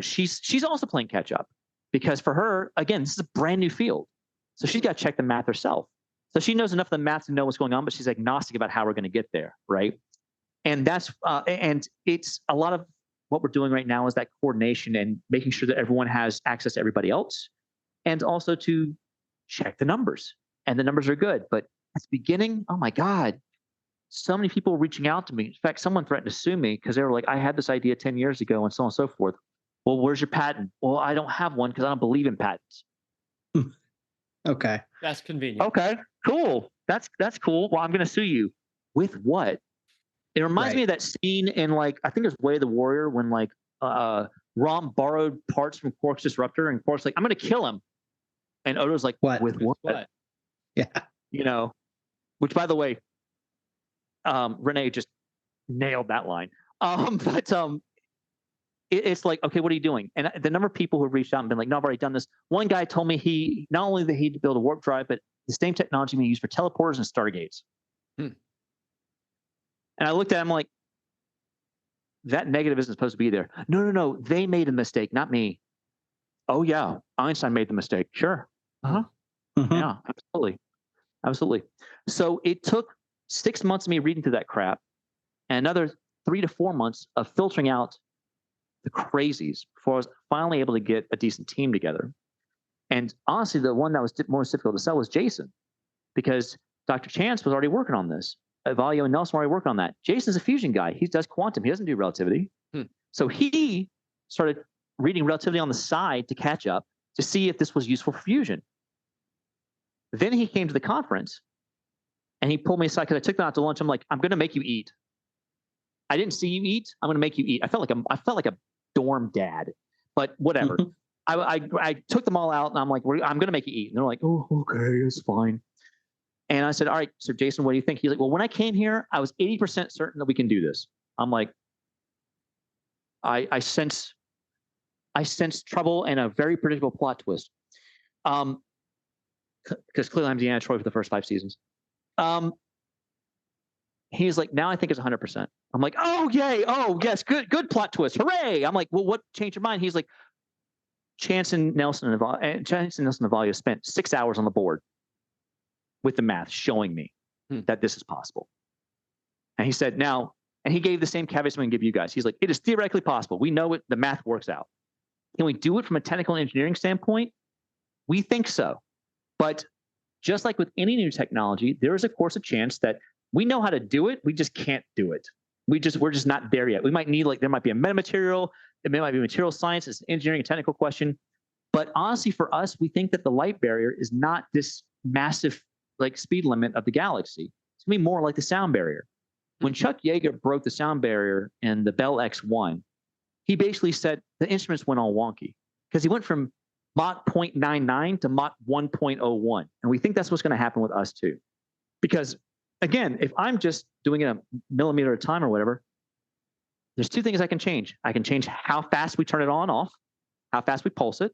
[SPEAKER 2] she's also playing catch up, because for her, again, this is a brand new field. So she's got to check the math herself. So she knows enough of the math to know what's going on, but she's agnostic about how we're going to get there, right? And that's and it's a lot of what we're doing right now is that coordination and making sure that everyone has access to everybody else, and also to check the numbers. And the numbers are good. But at the beginning, oh my God, so many people reaching out to me. In fact, someone threatened to sue me because they were like, I had this idea 10 years ago and so on and so forth. Well, where's your patent? Well, I don't have one because I don't believe in patents.
[SPEAKER 3] Okay.
[SPEAKER 1] That's convenient.
[SPEAKER 2] Okay, cool. That's cool. Well, I'm going to sue you. With what? It reminds me of that scene in, like, I think it was Way of the Warrior, when like Rom borrowed parts from Quark's disruptor, and Quark's like, I'm going to kill him. And Odo's like,
[SPEAKER 3] what?
[SPEAKER 2] With what? Yeah. Which, by the way, Renee just nailed that line. It's like, okay, what are you doing? And the number of people who have reached out and been like, no, I've already done this. One guy told me he not only that he'd build a warp drive, but the same technology we use for teleporters and stargates. And I looked at him like, that negative isn't supposed to be there. No. They made a mistake, not me. Oh, yeah. Einstein made the mistake. Sure.
[SPEAKER 3] Mm-hmm.
[SPEAKER 2] Yeah, absolutely. So it took 6 months of me reading through that crap, and another 3 to 4 months of filtering out the crazies before I was finally able to get a decent team together. And honestly, the one that was most difficult to sell was Jason, because Dr. Chance was already working on this. Evalio and Nelson were already working on that. Jason's a fusion guy. He does quantum. He doesn't do relativity. So he started reading relativity on the side to catch up to see if this was useful for fusion. Then he came to the conference, And he pulled me aside because I took them out to lunch. I'm like, I'm going to make you eat. I didn't see you eat. I'm going to make you eat. I felt like a dorm dad, but whatever. I took them all out and I'm like, I'm going to make you eat. And they're like, oh, okay, it's fine. And I said, all right, so Jason, what do you think? He's like, well, when I came here, I was 80% certain that we can do this. I'm like, I sense trouble and a very predictable plot twist. Because clearly I'm Deanna Troy for the first 5 seasons. He's like, now I think it's 100%. I'm like, oh, yay. Oh, yes. Good plot twist. Hooray. I'm like, well, what changed your mind? He's like, Chance and Nelson Navalia spent 6 hours on the board with the math showing me that this is possible. And he said, now, and he gave the same caveats I'm going to give you guys. He's like, it is theoretically possible. We know it. The math works out. Can we do it from a technical engineering standpoint? We think so. But just like with any new technology, there is, of course, a chance that we know how to do it. We just can't do it. We're just not there yet. We might need, like, there might be a metamaterial. It might be material science. It's an engineering, technical question. But honestly, for us, we think that the light barrier is not this massive, like, speed limit of the galaxy. It's going to be more like the sound barrier. When Chuck Yeager broke the sound barrier in the Bell X1, he basically said the instruments went all wonky because he went from Mach 0.99 to Mach 1.01. And we think that's what's going to happen with us too. Because again, if I'm just doing it a millimeter at a time or whatever, there's 2 things I can change. I can change how fast we turn it on, off, how fast we pulse it,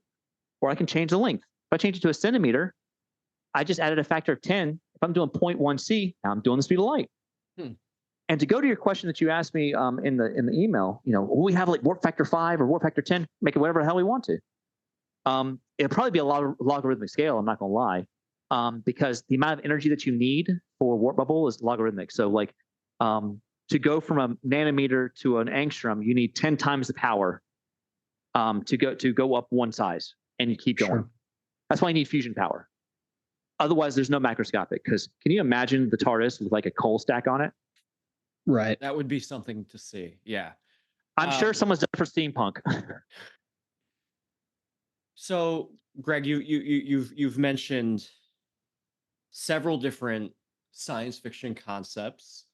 [SPEAKER 2] or I can change the length. If I change it to a centimeter, I just added a factor of 10. If I'm doing 0.1C, now I'm doing the speed of light. And to go to your question that you asked me in the email, will we have like warp factor 5 or warp factor 10, make it whatever the hell we want to. It'll probably be a logarithmic scale, I'm not going to lie, because the amount of energy that you need for warp bubble is logarithmic. So like to go from a nanometer to an angstrom, you need 10 times the power to go up one size, and you keep going. Sure. That's why you need fusion power. Otherwise, there's no macroscopic, because can you imagine the TARDIS with like a coal stack on it?
[SPEAKER 3] Right.
[SPEAKER 1] That would be something to see. Yeah.
[SPEAKER 2] I'm sure someone's done it for steampunk.
[SPEAKER 1] So, Greg, you've mentioned several different science fiction concepts.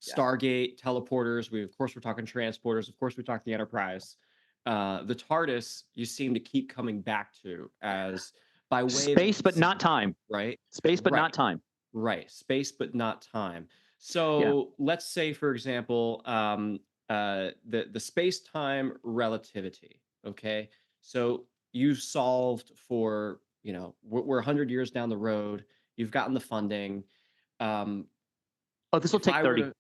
[SPEAKER 1] Stargate, teleporters. We're talking transporters. Of course, we talk the Enterprise. The TARDIS, you seem to keep coming back to as by way
[SPEAKER 2] space,
[SPEAKER 1] of
[SPEAKER 2] but not time.
[SPEAKER 1] Right.
[SPEAKER 2] Space, but not time.
[SPEAKER 1] Right. Space, but not time. So let's say, for example, the space-time relativity. Okay. So you solved for, we're 100 years down the road. You've gotten the funding.
[SPEAKER 2] This will take 30.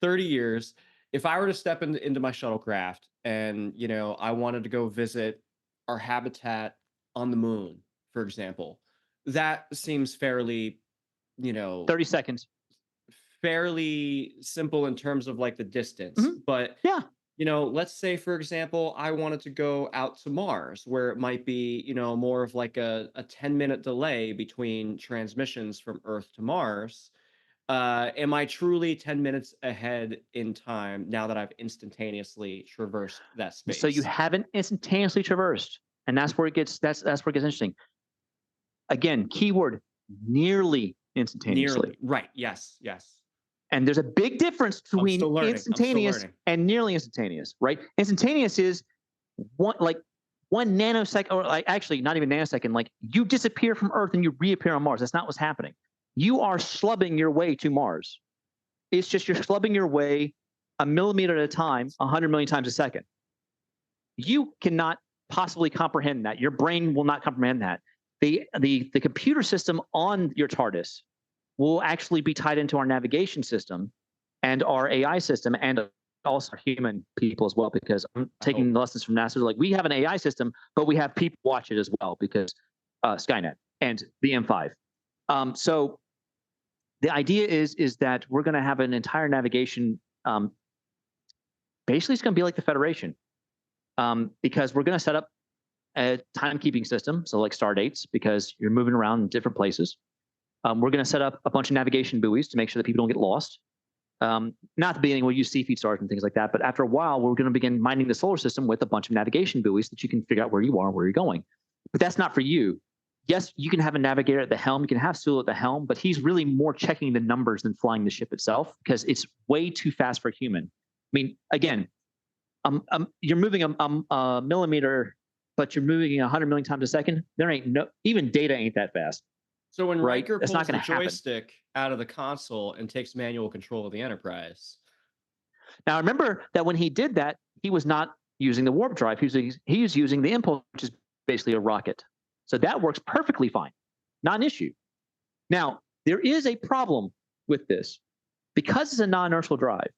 [SPEAKER 1] 30 years. If I were to step into my shuttlecraft and, I wanted to go visit our habitat on the moon, for example, that seems fairly,
[SPEAKER 2] 30 seconds.
[SPEAKER 1] Fairly simple in terms of like the distance. But let's say, for example, I wanted to go out to Mars, where it might be, more of like a 10-minute delay between transmissions from Earth to Mars. Am I truly 10 minutes ahead in time now that I've instantaneously traversed that space?
[SPEAKER 2] So you haven't instantaneously traversed, and that's where it gets interesting. Again, keyword nearly instantaneously.
[SPEAKER 1] Nearly. Right. Yes.
[SPEAKER 2] And there's a big difference between instantaneous and nearly instantaneous, right? Instantaneous is one nanosecond, or like actually not even nanosecond. Like you disappear from Earth and you reappear on Mars. That's not what's happening. You are slubbing your way to Mars. It's just you're slubbing your way a millimeter at a time, 100 million times a second. You cannot possibly comprehend that. Your brain will not comprehend that. The computer system on your TARDIS will actually be tied into our navigation system and our AI system, and also human people as well, because I'm taking lessons from NASA. Like, we have an AI system, but we have people watch it as well, because Skynet and the M5. So the idea is that we're going to have an entire navigation. Basically, it's going to be like the Federation, because we're going to set up a timekeeping system, so like star dates, because you're moving around in different places. We're going to set up a bunch of navigation buoys to make sure that people don't get lost. Not at the beginning, we'll use sea-feed stars and things like that, but after a while, we're going to begin mining the solar system with a bunch of navigation buoys so that you can figure out where you are and where you're going. But that's not for you. yes, you can have a navigator at the helm, you can have Sulu at the helm, but he's really more checking the numbers than flying the ship itself because it's way too fast for a human. I mean, again, you're moving a millimeter, but you're moving 100 million times a second. There ain't no, even data ain't that fast.
[SPEAKER 1] So when
[SPEAKER 2] Right?
[SPEAKER 1] Riker
[SPEAKER 2] That's not
[SPEAKER 1] pulls the
[SPEAKER 2] going to happen.
[SPEAKER 1] joystick out of the console and takes manual control of the Enterprise.
[SPEAKER 2] Now, remember that when he did that, he was not using the warp drive. He was using the impulse, which is basically a rocket. So that works perfectly fine. Not an issue. Now, there is a problem with this. Because it's a non-inertial drive,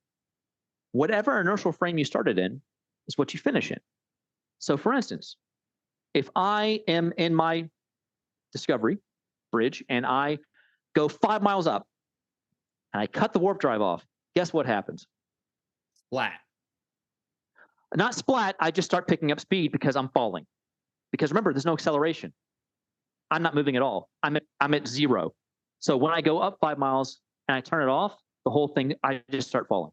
[SPEAKER 2] whatever inertial frame you started in is what you finish in. So for instance, if I am in my Discovery bridge and I go 5 miles up and I cut the warp drive off, guess what happens?
[SPEAKER 1] Splat.
[SPEAKER 2] Not splat, I just start picking up speed because I'm falling. Because remember, there's no acceleration. I'm not moving at all. I'm at zero. So when I go up 5 miles and I turn it off, the whole thing, I just start falling.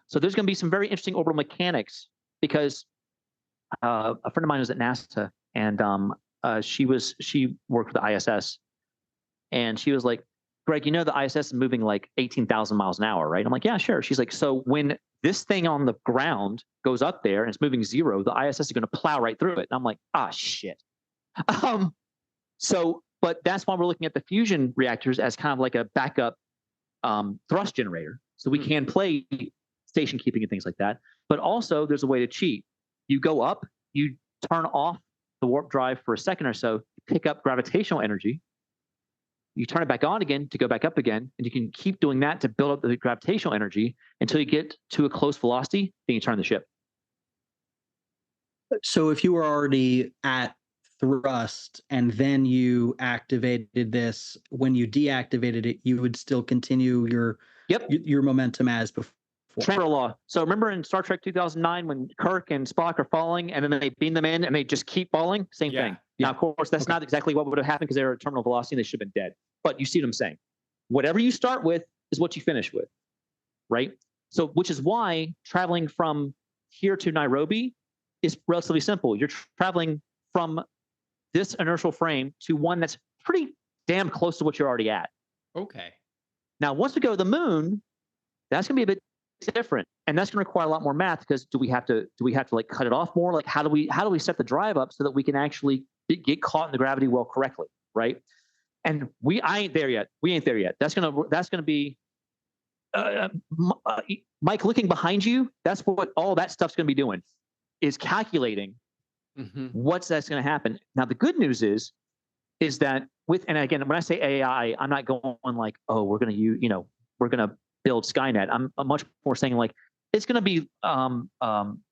[SPEAKER 2] So there's going to be some very interesting orbital mechanics because a friend of mine was at NASA and she worked with the ISS and she was like, Greg, you know the ISS is moving like 18,000 miles an hour, right? I'm like, yeah, sure. She's like, so when this thing on the ground goes up there and it's moving zero, the ISS is going to plow right through it. And I'm like, ah, shit. But that's why we're looking at the fusion reactors as kind of like a backup thrust generator. So we can play station keeping and things like that. But also there's a way to cheat. You go up, you turn off the warp drive for a second or so, pick up gravitational energy, you turn it back on again to go back up again, and you can keep doing that to build up the gravitational energy until you get to a close velocity, then you turn the ship.
[SPEAKER 3] So if you were already at thrust and then you activated this, when you deactivated it, you would still continue your momentum as before.
[SPEAKER 2] Transfer law. So remember in Star Trek 2009 when Kirk and Spock are falling and then they beam them in and they just keep falling? Same thing. Now, of course, that's not exactly what would have happened because they were at terminal velocity and they should have been dead. But you see what I'm saying. Whatever you start with is what you finish with, right? So which is why traveling from here to Nairobi is relatively simple. You're traveling from this inertial frame to one that's pretty damn close to what you're already at.
[SPEAKER 1] Okay.
[SPEAKER 2] Now, once we go to the moon, that's going to be a bit different, and that's going to require a lot more math because do we have to like cut it off more? Like how do we set the drive up so that we can actually get caught in the gravity well correctly, right? And I ain't there yet. We ain't there yet. That's gonna be Mike looking behind you. That's what all that stuff's gonna be doing, is calculating what's that's gonna happen. Now the good news is that and again, when I say AI, I'm not going like, oh, we're gonna build Skynet. I'm much more saying like it's going to be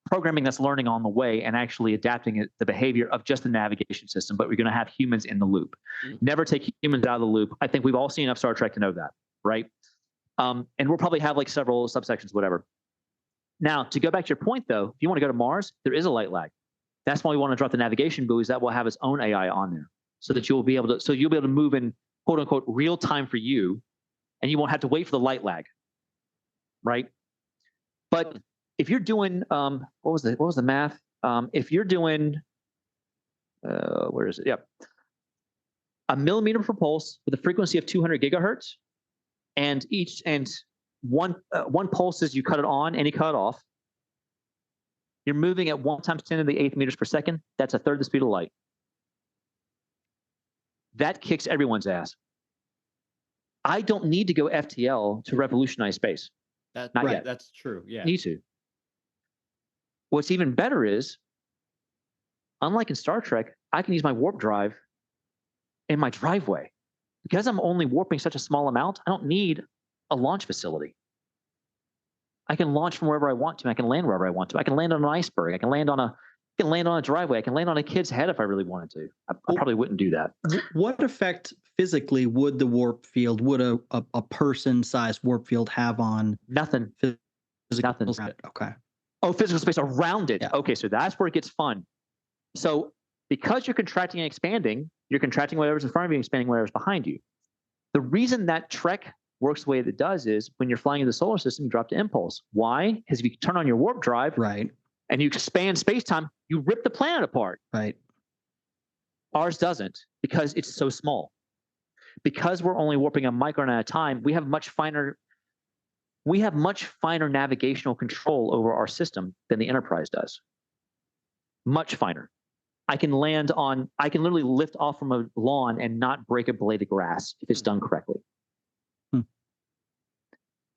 [SPEAKER 2] programming that's learning on the way and actually adapting the behavior of just the navigation system. But we're going to have humans in the loop. Never take humans out of the loop. I think we've all seen enough Star Trek to know that, right? And we'll probably have like several subsections, whatever. Now, to go back to your point, though, if you want to go to Mars, there is a light lag. That's why we want to drop the navigation buoys that will have its own AI on there, so that you'll be able to move in quote unquote real time for you, and you won't have to wait for the light lag. Right. But if you're doing, what was the math? If you're doing, where is it? Yep. A millimeter per pulse with a frequency of 200 gigahertz, and one pulse is you cut it on and you cut it off. You're moving at 1 times 10 to the 8th meters per second. That's a third the speed of light. That kicks everyone's ass. I don't need to go FTL to revolutionize space. Not yet.
[SPEAKER 1] That's true. Yeah.
[SPEAKER 2] Need to. What's even better is, unlike in Star Trek, I can use my warp drive in my driveway. Because I'm only warping such a small amount, I don't need a launch facility. I can launch from wherever I want to. I can land wherever I want to. I can land on an iceberg. I can land on a driveway. I can land on a kid's head if I really wanted to. I probably wouldn't do that.
[SPEAKER 3] What effect physically would the warp field, would a person-sized warp field have on
[SPEAKER 2] nothing? Nothing.
[SPEAKER 3] Okay.
[SPEAKER 2] Oh, physical space around it.
[SPEAKER 3] Yeah.
[SPEAKER 2] Okay, so that's where it gets fun. So because you're contracting and expanding, you're contracting whatever's in front of you and expanding whatever's behind you. The reason that Trek works the way that it does is when you're flying in the solar system, you drop to impulse. Why? Because if you turn on your warp drive,
[SPEAKER 3] right,
[SPEAKER 2] and you expand space-time, you rip the planet apart.
[SPEAKER 3] Right.
[SPEAKER 2] Ours doesn't. because it's so small. Because we're only warping a micron at a time, we have much finer navigational control over our system than the Enterprise does. Much finer. I can literally lift off from a lawn and not break a blade of grass if it's done correctly.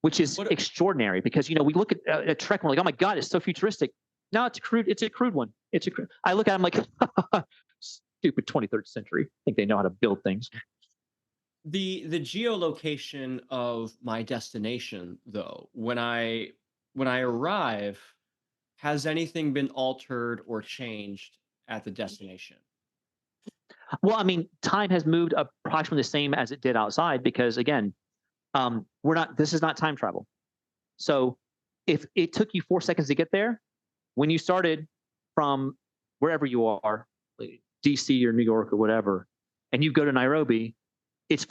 [SPEAKER 2] Which is extraordinary, because we look at Trek and we're like, oh my God, it's so futuristic. No, it's a crude one. I look at them like, stupid 23rd century. I think they know how to build things.
[SPEAKER 1] The geolocation of my destination, though, when I arrive, has anything been altered or changed at the destination?
[SPEAKER 2] Well, I mean, time has moved approximately the same as it did outside, because again, this is not time travel. So if it took you 4 seconds to get there, when you started from wherever you are, like DC or New York or whatever, and you go to Nairobi, it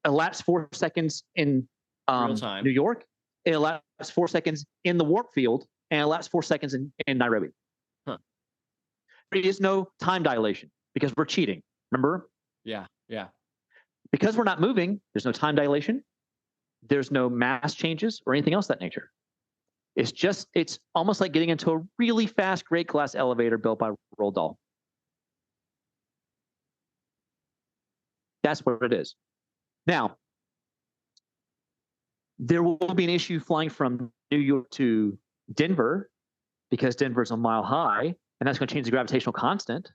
[SPEAKER 2] elapsed 4 seconds in
[SPEAKER 1] Real time.
[SPEAKER 2] New York. It elapsed 4 seconds in the warp field, and it elapsed 4 seconds in Nairobi.
[SPEAKER 1] Huh.
[SPEAKER 2] There is no time dilation because we're cheating. Remember?
[SPEAKER 1] Yeah.
[SPEAKER 2] Because we're not moving, there's no time dilation. There's no mass changes or anything else of that nature. It's almost like getting into a really fast, great class elevator built by Roald Dahl. That's what it is. Now, there will be an issue flying from New York to Denver, because Denver's a mile high, and that's going to change the gravitational constant.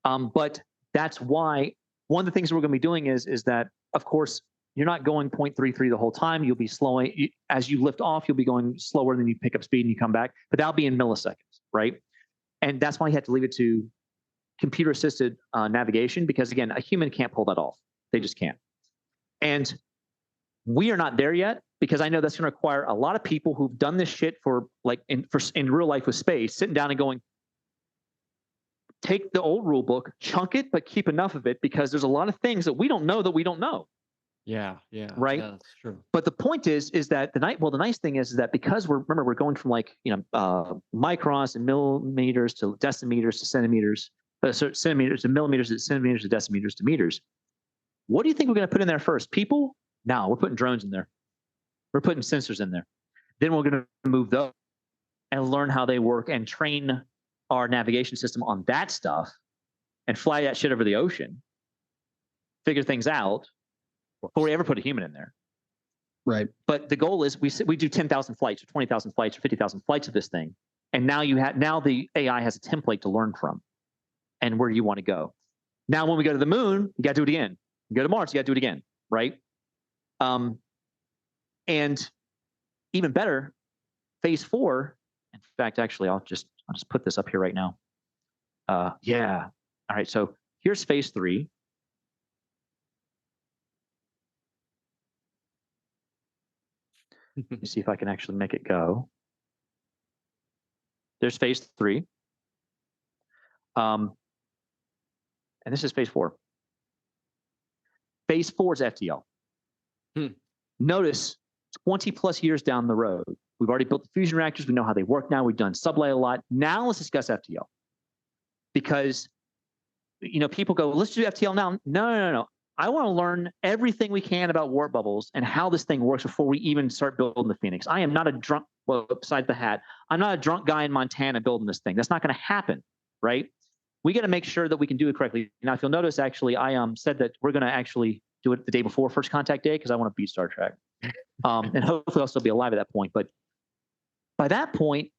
[SPEAKER 2] But that's why one of the things we're going to be doing is that, of course, you're not going 0.33 the whole time. You'll be slowing. As you lift off, you'll be going slower, than you pick up speed and you come back. But that'll be in milliseconds, right? And that's why you have to leave it to computer-assisted navigation, because, again, a human can't pull that off. They just can't. And we are not there yet, because I know that's going to require a lot of people who've done this shit for in real life with space, sitting down and going, take the old rule book, chunk it, but keep enough of it, because there's a lot of things that we don't know that we don't know.
[SPEAKER 1] Yeah.
[SPEAKER 2] Right.
[SPEAKER 1] Yeah, that's true.
[SPEAKER 2] But the point is that the nice thing is that because we're going from microns and millimeters to decimeters to centimeters, centimeters to millimeters to centimeters to decimeters to meters. What do you think we're going to put in there first? People? No, we're putting drones in there. We're putting sensors in there. Then we're going to move those and learn how they work and train our navigation system on that stuff and fly that shit over the ocean, figure things out before we ever put a human in there.
[SPEAKER 3] Right.
[SPEAKER 2] But the goal is we do 10,000 flights or 20,000 flights or 50,000 flights of this thing. And now the AI has a template to learn from and where you want to go. Now, when we go to the moon, you got to do it again. You go to Mars, you got to do it again. Right. And even better, phase 4, in fact, actually, I'll just put this up here right now. Yeah. All right. So here's phase 3. Let me see if I can actually make it go. There's phase 3. And this is phase 4. Phase 4 is FTL. Notice 20 plus years down the road, we've already built the fusion reactors. We know how they work now. We've done sublight a lot. Now let's discuss FTL. Because, people go, let's do FTL now. No. I want to learn everything we can about warp bubbles and how this thing works before we even start building the Phoenix. I am not a drunk, beside the hat, I'm not a drunk guy in Montana building this thing. That's not going to happen, right? We got to make sure that we can do it correctly. Now, if you'll notice, actually, I said that we're going to actually do it the day before First Contact Day, because I want to beat Star Trek. And hopefully I'll still be alive at that point. But by that point,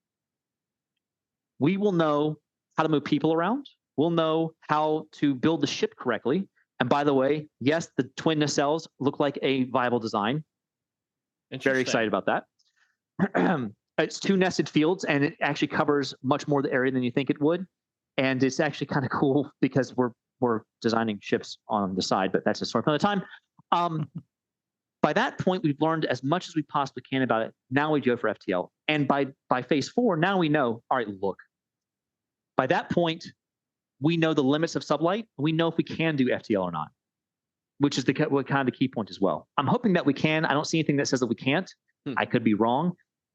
[SPEAKER 2] we will know how to move people around. We'll know how to build the ship correctly. And by the way, yes, the twin nacelles look like a viable design. Very excited about that. It's 2 nested fields, and it actually covers much more of the area than you think it would. And it's actually kind of cool because we're designing ships on the side, but that's a story for another time. By that point, we've learned as much as we possibly can about it. Now we go for FTL. And by phase 4, now we know, all right, look. By that point, we know the limits of sublight. We know if we can do FTL or not, which is kind of the key point as well. I'm hoping that we can. I don't see anything that says that we can't. I could be wrong.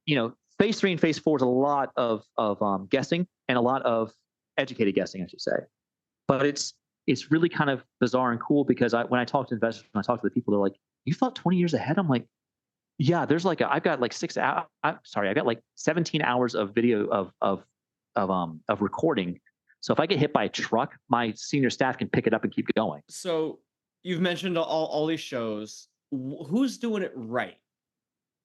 [SPEAKER 2] Phase 3 and phase 4 is a lot of guessing and a lot of educated guessing, I should say. But it's it's really kind of bizarre and cool because when I talk to investors, when I talk to the people, they're like, "You thought 20 years ahead?" I'm like, "Yeah." There's like I've got like 6 hours. Sorry, I got like 17 hours of video of recording. So if I get hit by a truck, my senior staff can pick it up and keep going.
[SPEAKER 1] So you've mentioned all these shows. Who's doing it right?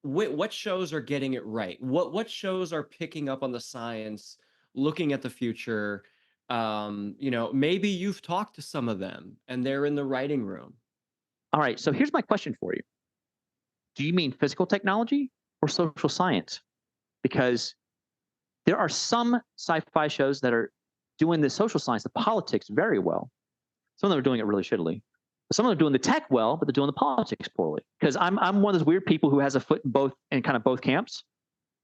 [SPEAKER 1] What shows are getting it right? What shows are picking up on the science, looking at the future? Maybe you've talked to some of them and they're in the writing room.
[SPEAKER 2] All right. So here's my question for you: do you mean physical technology or social science? Because there are some sci-fi shows that are doing the social science, the politics very well. Some of them are doing it really shittily. Some of them are doing the tech well, but they're doing the politics poorly. Because I'm one of those weird people who has a foot in kind of both camps.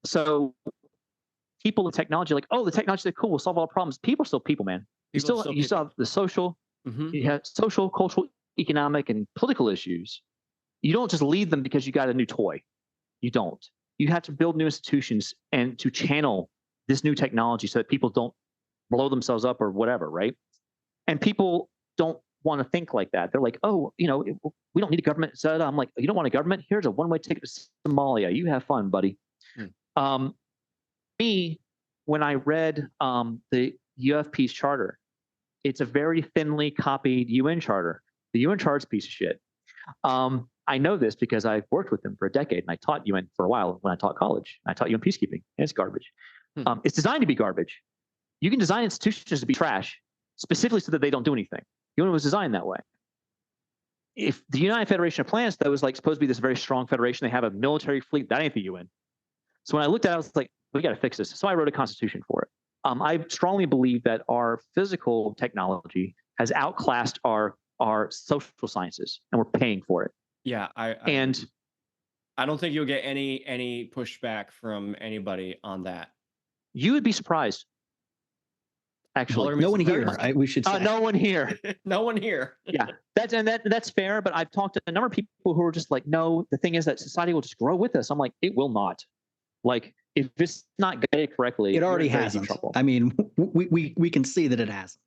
[SPEAKER 2] So people with technology, like, oh, the technology is cool, we'll solve all problems. People are still people, man.
[SPEAKER 1] People
[SPEAKER 2] You still have the social, you have social, cultural, economic, and political issues. You don't just lead them because you got a new toy. You don't. You have to build new institutions and to channel this new technology so that people don't blow themselves up or whatever, right? And people don't want to think like that. They're like, oh, we don't need a government. So I'm like, you don't want a government? Here's a one-way ticket to Somalia. You have fun, buddy. Hmm. Me, when I read the UFP's charter, it's a very thinly copied UN charter. The UN charter's a piece of shit. I know this because I've worked with them for a decade, and I taught UN for a while when I taught college. I taught UN peacekeeping, and it's garbage. It's designed to be garbage. You can design institutions to be trash, specifically so that they don't do anything. The UN was designed that way. If the United Federation of Planets, that was like supposed to be this very strong federation, they have a military fleet, that ain't the UN. So when I looked at it, I was like, we got to fix this. So I wrote a constitution for it. I strongly believe that our physical technology has outclassed our social sciences, and we're paying for it.
[SPEAKER 1] Yeah,
[SPEAKER 2] and
[SPEAKER 1] I don't think you'll get any pushback from anybody on that.
[SPEAKER 2] You would be surprised. Actually,
[SPEAKER 3] no one here. We should say
[SPEAKER 2] no one here.
[SPEAKER 1] No one here.
[SPEAKER 2] Yeah, that's fair. But I've talked to a number of people who are just like, no. The thing is that society will just grow with us. I'm like, it will not. Like, if it's not guided correctly,
[SPEAKER 3] it already hasn't. I mean, we can see that it hasn't.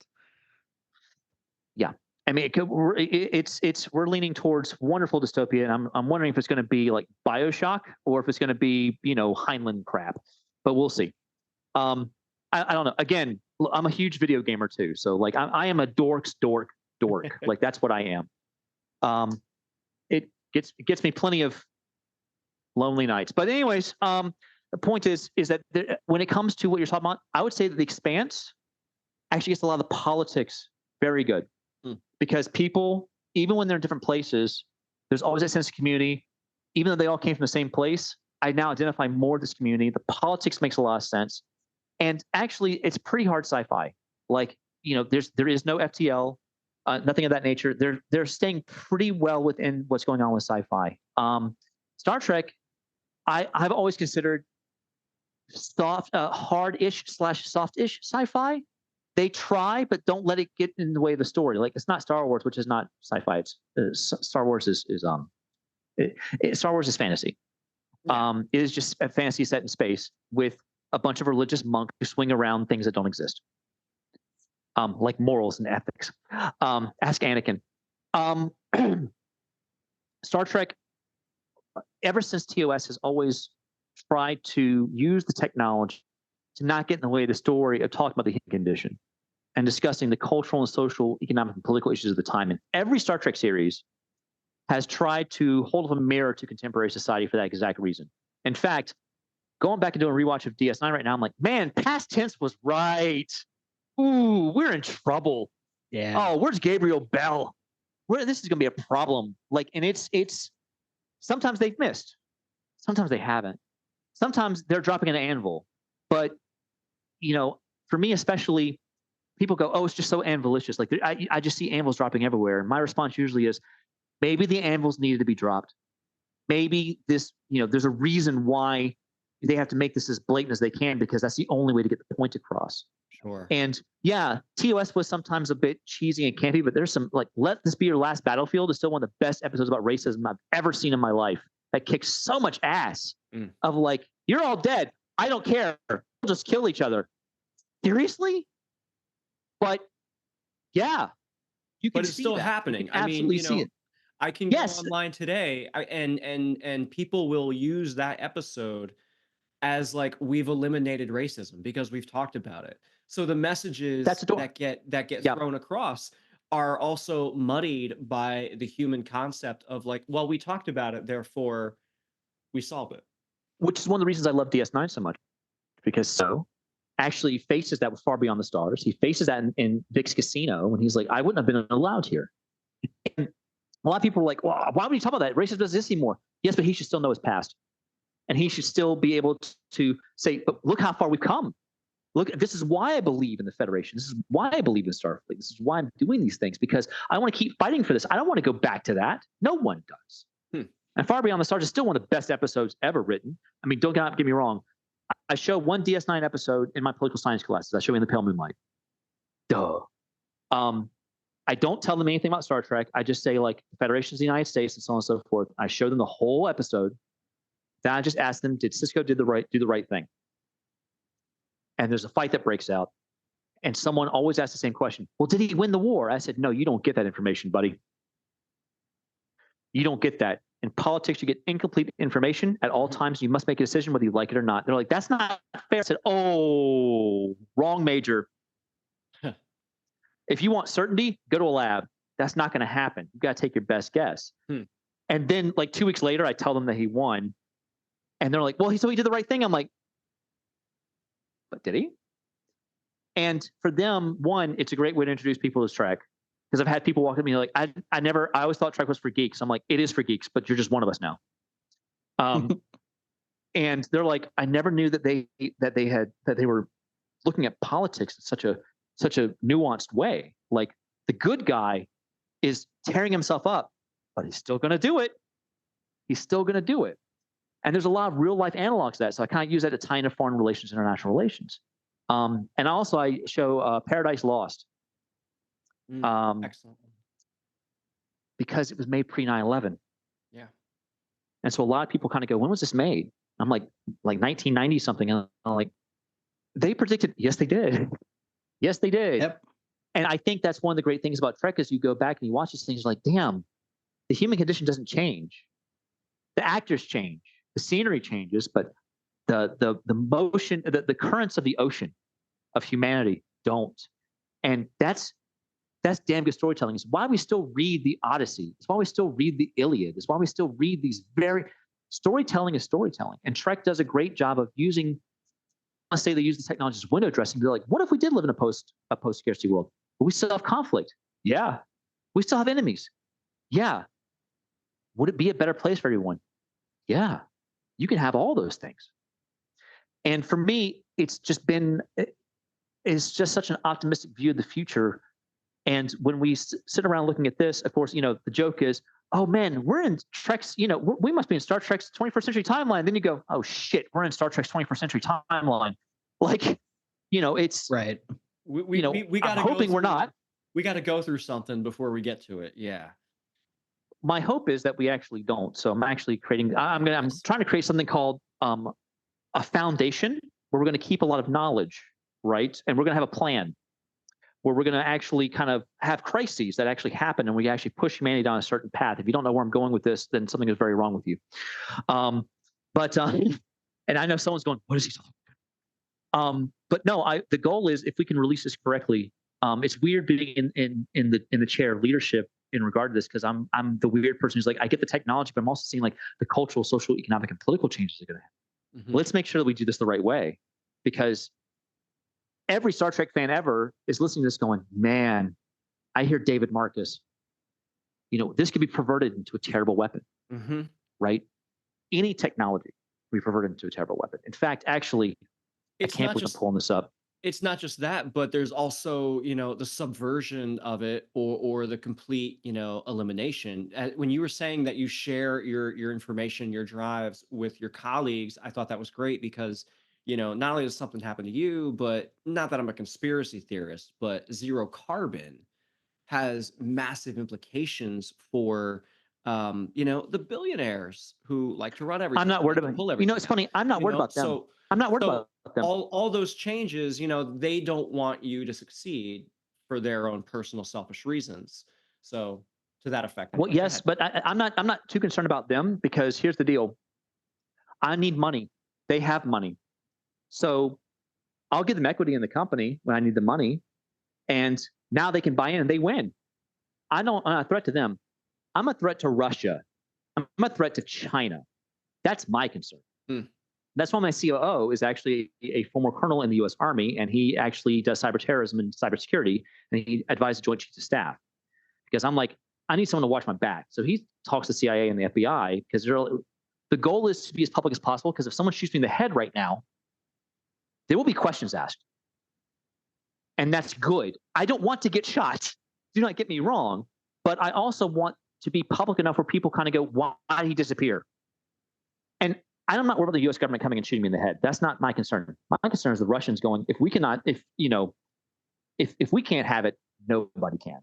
[SPEAKER 2] Yeah, I mean, we're leaning towards wonderful dystopia, and I'm wondering if it's going to be like BioShock or if it's going to be Heinlein crap. But we'll see. I don't know. Again, I'm a huge video gamer too, so like I am a dork's dork. Like that's what I am. It gets me plenty of lonely nights. But anyways, the point is that when it comes to what you're talking about, I would say that The Expanse actually gets a lot of the politics very good. Because people, even when they're in different places, there's always that sense of community. Even though they all came from the same place, I now identify more with this community. The politics makes a lot of sense. And actually, it's pretty hard sci-fi. Like, there is no FTL, nothing of that nature. They're staying pretty well within what's going on with sci-fi. Star Trek, I've always considered hard-ish / soft-ish sci-fi. They try, but don't let it get in the way of the story. Like, it's not Star Wars, which is not sci-fi. It's Star Wars Star Wars is fantasy. It is just a fantasy set in space with a bunch of religious monks who swing around things that don't exist, like morals and ethics. Ask Anakin. Star Trek, ever since TOS, has always tried to use the technology to not get in the way of the story of talking about the human condition and discussing the cultural and social, economic, and political issues of the time. And every Star Trek series has tried to hold up a mirror to contemporary society for that exact reason. In fact, going back and doing a rewatch of DS9 right now, I'm like, man, past tense was right. Ooh, we're in trouble.
[SPEAKER 3] Yeah.
[SPEAKER 2] Oh, where's Gabriel Bell? This is going to be a problem. Like, and it's sometimes they've missed. Sometimes they haven't. Sometimes they're dropping an anvil. But, for me especially, people go, oh, it's just so anvilicious. Like, I just see anvils dropping everywhere. And my response usually is, maybe the anvils needed to be dropped. Maybe this, there's a reason why they have to make this as blatant as they can, because that's the only way to get the point across.
[SPEAKER 1] Sure.
[SPEAKER 2] And yeah, TOS was sometimes a bit cheesy and campy, but there's some, like, Let This Be Your Last Battlefield is still one of the best episodes about racism I've ever seen in my life. That kicks so much ass of like, you're all dead. I don't care. We'll just kill each other. Seriously? But yeah, You can
[SPEAKER 1] but it's
[SPEAKER 2] see
[SPEAKER 1] still
[SPEAKER 2] that. You can
[SPEAKER 1] happening. I mean,
[SPEAKER 2] absolutely see it.
[SPEAKER 1] I can go
[SPEAKER 2] Yes,
[SPEAKER 1] online today, and people will use that episode as like we've eliminated racism because we've talked about it. So the
[SPEAKER 2] that's
[SPEAKER 1] messages
[SPEAKER 2] the door.
[SPEAKER 1] that get
[SPEAKER 2] Yeah.
[SPEAKER 1] thrown across are also muddied by the human concept of like, well, we talked about it, therefore we solve it.
[SPEAKER 2] Which is one of the reasons I love DS9 so much, because so actually faces that with Far Beyond the Stars. He faces that in Vic's Casino when he's like, I wouldn't have been allowed here. And a lot of people are like, well, why would you talk about that? Racism doesn't exist anymore. Yes, but he should still know his past. And he should still be able to say, but look how far we've come. Look, this is why I believe in the Federation. This is why I believe in Starfleet. This is why I'm doing these things, because I want to keep fighting for this. I don't want to go back to that. No one does. And Far Beyond the Stars is still one of the best episodes ever written. I mean, don't get me wrong. I show one DS9 episode in my political science classes. I show in the Pale Moonlight. Duh. I don't tell them anything about Star Trek. I just say like the Federation's the United States and so on and so forth. I show them the whole episode. Then I just ask them, did Cisco do the right thing? And there's a fight that breaks out. And someone always asks the same question. Well, did he win the war? I said, no, you don't get that information, buddy. You don't get that. In politics, you get incomplete information at all times. You must make a decision whether you like it or not. They're like, that's not fair. I said, oh, wrong major. If you want certainty, go to a lab. That's not going to happen. You got to take your best guess. And then like 2 weeks later, I tell them that he won. And they're like, well, so he did the right thing. I'm like, but did he? And for them, one, it's a great way to introduce people to Trek. Because I've had people walk at me like, I always thought Trek was for geeks. I'm like, it is for geeks, but you're just one of us now. And they're like, I never knew that they were looking at politics in such a nuanced way. Like the good guy is tearing himself up, but he's still going to do it. He's still going to do it. And there's a lot of real life analogs to that. So I kind of use that to tie into foreign relations, international relations. And also I show Paradise Lost.
[SPEAKER 1] Excellent.
[SPEAKER 2] Because it was made pre 9/11.
[SPEAKER 1] Yeah.
[SPEAKER 2] And so a lot of people kind of go, when was this made? I'm like 1990 something. And I'm like, they predicted. Yes, they did. Yes, they did.
[SPEAKER 3] Yep.
[SPEAKER 2] And I think that's one of the great things about Trek is you go back and you watch these things like, damn, the human condition doesn't change. The actors change, the scenery changes, but the motion, the currents of the ocean of humanity don't. And that's damn good storytelling. It's why we still read the Odyssey. It's why we still read the Iliad. It's why we still read these storytelling is storytelling. And Trek does a great job of using, let's say they use the technology as window dressing. They're like, what if we did live in a post-scarcity world? But we still have conflict. Yeah. We still have enemies. Yeah. Would it be a better place for everyone? Yeah. You can have all those things. And for me, it's just such an optimistic view of the future. And when we sit around looking at this, of course, the joke is, oh man, we're in Trek's, we must be in Star Trek's 21st century timeline. Then you go, oh shit, we're in Star Trek's 21st century timeline. Like, it's
[SPEAKER 1] right. We
[SPEAKER 2] I'm hoping we're not.
[SPEAKER 1] We got to go through something before we get to it. Yeah.
[SPEAKER 2] My hope is that we actually don't. So I'm actually I'm trying to create something called a foundation where we're going to keep a lot of knowledge, right? And we're going to have a plan where we're going to actually kind of have crises that actually happen and we actually push humanity down a certain path. If you don't know where I'm going with this, then something is very wrong with you. And I know someone's going, what is he talking about? But no, the goal is if we can release this correctly, it's weird being in the chair of leadership in regard to this, because I'm the weird person who's like, I get the technology, but I'm also seeing like the cultural, social, economic, and political changes are going to happen. Mm-hmm. Let's make sure that we do this the right way, because every Star Trek fan ever is listening to this going, man, I hear David Marcus. This could be perverted into a terrible weapon, right? Any technology can be perverted into a terrible weapon. In fact, actually, I can't believe I'm pulling this up.
[SPEAKER 1] It's not just that, but there's also, the subversion of it or the complete, elimination. When you were saying that you share your information, your drives with your colleagues, I thought that was great because, not only does something happen to you, but not that I'm a conspiracy theorist, but zero carbon has massive implications for, the billionaires who like to run everything.
[SPEAKER 2] I'm not worried about it. It's funny. I'm not worried about them. I'm not worried about them.
[SPEAKER 1] All those changes, they don't want you to succeed for their own personal selfish reasons. So to that effect.
[SPEAKER 2] Well,
[SPEAKER 1] Anyway, go
[SPEAKER 2] yes,
[SPEAKER 1] ahead.
[SPEAKER 2] but I'm not too concerned about them, because here's the deal. I need money. They have money. So I'll give them equity in the company when I need the money. And now they can buy in and they win. I'm not a threat to them. I'm a threat to Russia. I'm a threat to China. That's my concern.
[SPEAKER 1] Hmm.
[SPEAKER 2] That's why my COO is actually a former colonel in the U.S. Army, and he actually does cyber terrorism and cybersecurity, and he advises Joint Chiefs of Staff. Because I'm like, I need someone to watch my back. So he talks to CIA and the FBI, because the goal is to be as public as possible. Because if someone shoots me in the head right now, there will be questions asked, and that's good. I don't want to get shot. Do not get me wrong, but I also want to be public enough where people kind of go, "Why did he disappear?" And I'm not worried about the U.S. government coming and shooting me in the head. That's not my concern. My concern is the Russians going, if we cannot, if we can't have it, nobody can.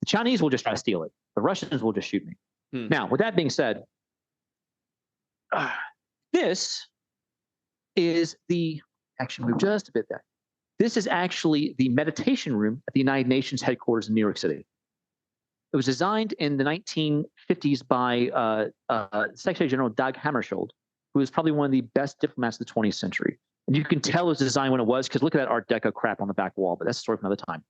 [SPEAKER 2] The Chinese will just try to steal it. The Russians will just shoot me. Now, with that being said, this is actually move just a bit there. This is actually the meditation room at the United Nations headquarters in New York City. It was designed in the 1950s by Secretary General Dag Hammarskjöld, who was probably one of the best diplomats of the 20th century. And you can tell it was designed when it was, because look at that Art Deco crap on the back wall, but that's a story for another time.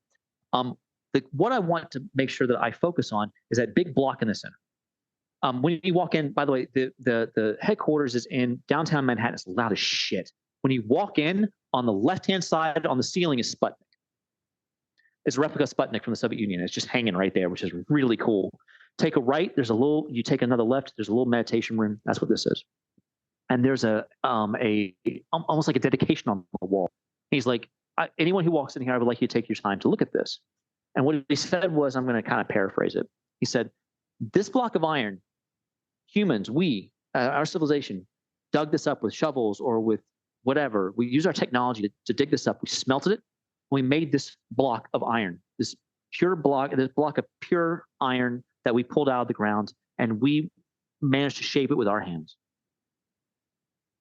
[SPEAKER 2] What I want to make sure that I focus on is that big block in the center. When you walk in, by the way, the headquarters is in downtown Manhattan. It's loud as shit. When you walk in, on the left-hand side on the ceiling is Sputnik. It's a replica Sputnik from the Soviet Union. It's just hanging right there, which is really cool. Take a right, you take another left, there's a little meditation room. That's what this is. And there's almost like a dedication on the wall. He's like, anyone who walks in here, I would like you to take your time to look at this. And what he said was, I'm going to kind of paraphrase it. He said, this block of iron, humans, our civilization, dug this up with shovels or with whatever. We used our technology to dig this up. We smelted it. We made this block of iron, this block of pure iron that we pulled out of the ground, and we managed to shape it with our hands.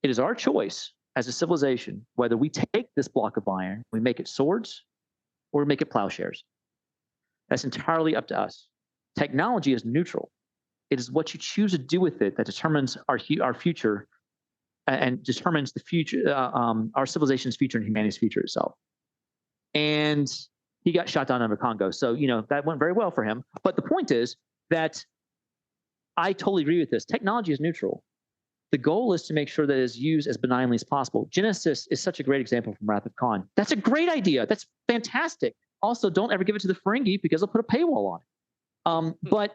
[SPEAKER 2] It is our choice as a civilization whether we take this block of iron, we make it swords, or make it plowshares. That's entirely up to us. Technology is neutral. It is what you choose to do with it that determines our future and determines the future, our civilization's future and humanity's future itself. And he got shot down over Congo. So, that went very well for him. But the point is that I totally agree with this. Technology is neutral. The goal is to make sure that it is used as benignly as possible. Genesis is such a great example from Wrath of Khan. That's a great idea. That's fantastic. Also, don't ever give it to the Ferengi, because they'll put a paywall on it. But,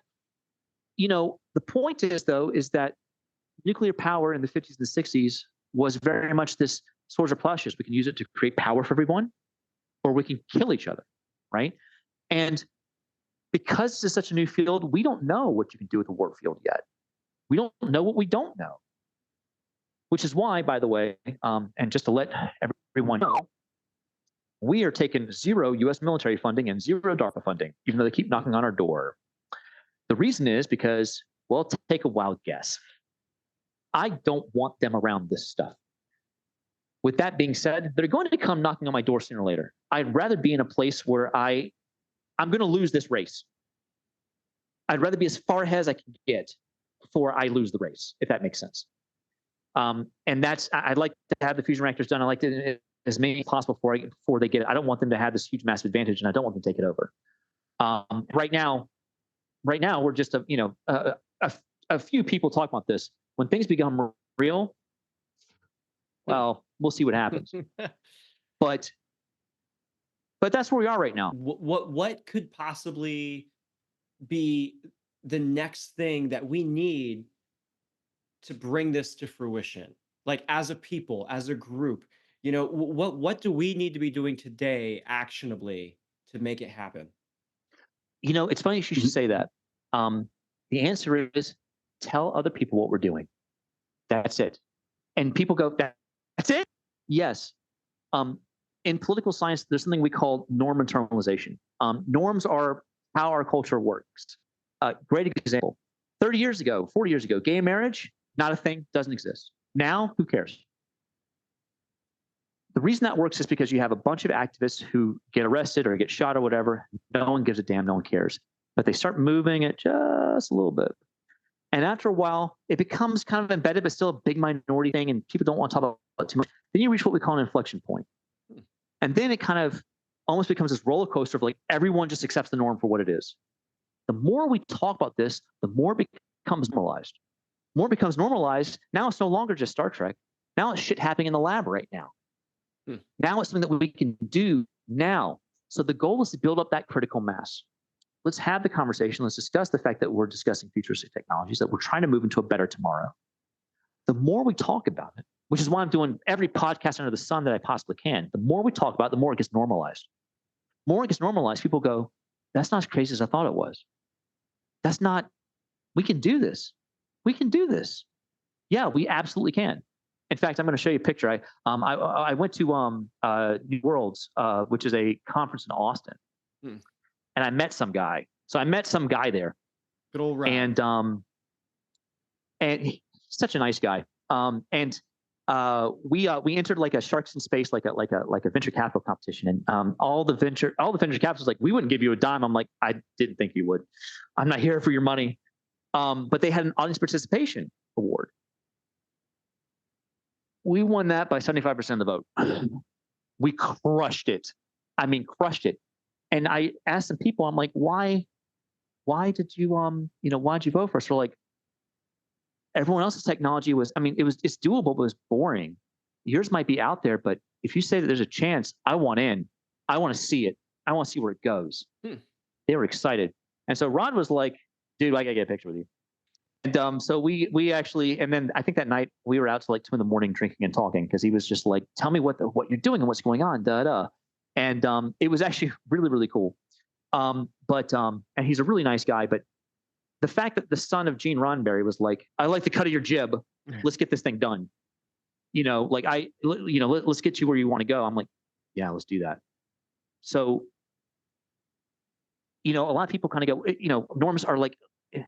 [SPEAKER 2] the point is, though, is that nuclear power in the 50s and the 60s was very much this swords or plowshares. We can use it to create power for everyone, or we can kill each other, right? And because this is such a new field, we don't know what you can do with the warp field yet. We don't know what we don't know. Which is why, by the way, and just to let everyone know, we are taking 0 U.S. military funding and 0 DARPA funding, even though they keep knocking on our door. The reason is because, well, take a wild guess. I don't want them around this stuff. With that being said, they're going to come knocking on my door sooner or later. I'd rather be in a place where I'm going to lose this race. I'd rather be as far ahead as I can get before I lose the race, if that makes sense. And I'd like to have the fusion reactors done. I like to as many as possible before they get it. I don't want them to have this huge massive advantage, and I don't want them to take it over. Right now we're just a few people talk about this. When things become real, well, we'll see what happens. But that's where we are right now.
[SPEAKER 1] What could possibly be the next thing that we need to bring this to fruition? Like, as a people, as a group, what do we need to be doing today actionably to make it happen?
[SPEAKER 2] It's funny you should say that. The answer is tell other people what we're doing. That's it. And people go, that's it? Yes. In political science, there's something we call norm internalization. Norms are how our culture works. Great example. 30 years ago, 40 years ago, gay marriage, not a thing, doesn't exist. Now, who cares? The reason that works is because you have a bunch of activists who get arrested or get shot or whatever. No one gives a damn. No one cares. but they start moving it just a little bit. And after a while, it becomes kind of embedded, but still a big minority thing, and people don't want to talk about it too much. Then you reach what we call an inflection point. And then it kind of almost becomes this roller coaster of like everyone just accepts the norm for what it is. The more we talk about this, the more it becomes normalized. More it becomes normalized. Now it's no longer just Star Trek. Now it's shit happening in the lab right now. Now it's something that we can do now. So the goal is to build up that critical mass. Let's have the conversation. Let's discuss the fact that we're discussing futuristic technologies, that we're trying to move into a better tomorrow. The more we talk about it, which is why I'm doing every podcast under the sun that I possibly can, the more we talk about it, the more it gets normalized. The more it gets normalized, people go, that's not as crazy as I thought it was. That's not, we can do this. We can do this. Yeah, we absolutely can. In fact, I'm going to show you a picture. I went to New Worlds, which is a conference in Austin, and I met some guy. So I met some guy there.
[SPEAKER 1] Good old Rob.
[SPEAKER 2] And he's such a nice guy. And we entered like a Sharks in Space, like a venture capital competition, and all the venture capitalists like, we wouldn't give you a dime. I'm like, I didn't think you would. I'm not here for your money. But they had an audience participation award. We won that by 75% of the vote. We crushed it. I mean, crushed it. And I asked some people, I'm like, why did you why'd you vote for us? So like, everyone else's technology was, I mean, it's doable, but it was boring. Yours might be out there, but if you say that there's a chance, I want in. I want to see it. I want to see where it goes. They were excited. And so Rod was like, dude, I gotta get a picture with you. And so we actually, and then I think that night we were out till like 2 a.m. drinking and talking, because he was just like, tell me what you're doing and what's going on, And it was actually really, really cool. And he's a really nice guy, but the fact that the son of Gene Roddenberry was like, I like the cut of your jib. Let's get this thing done. Let's get you where you want to go. I'm like, yeah, let's do that. So, a lot of people kind of go, norms are like, if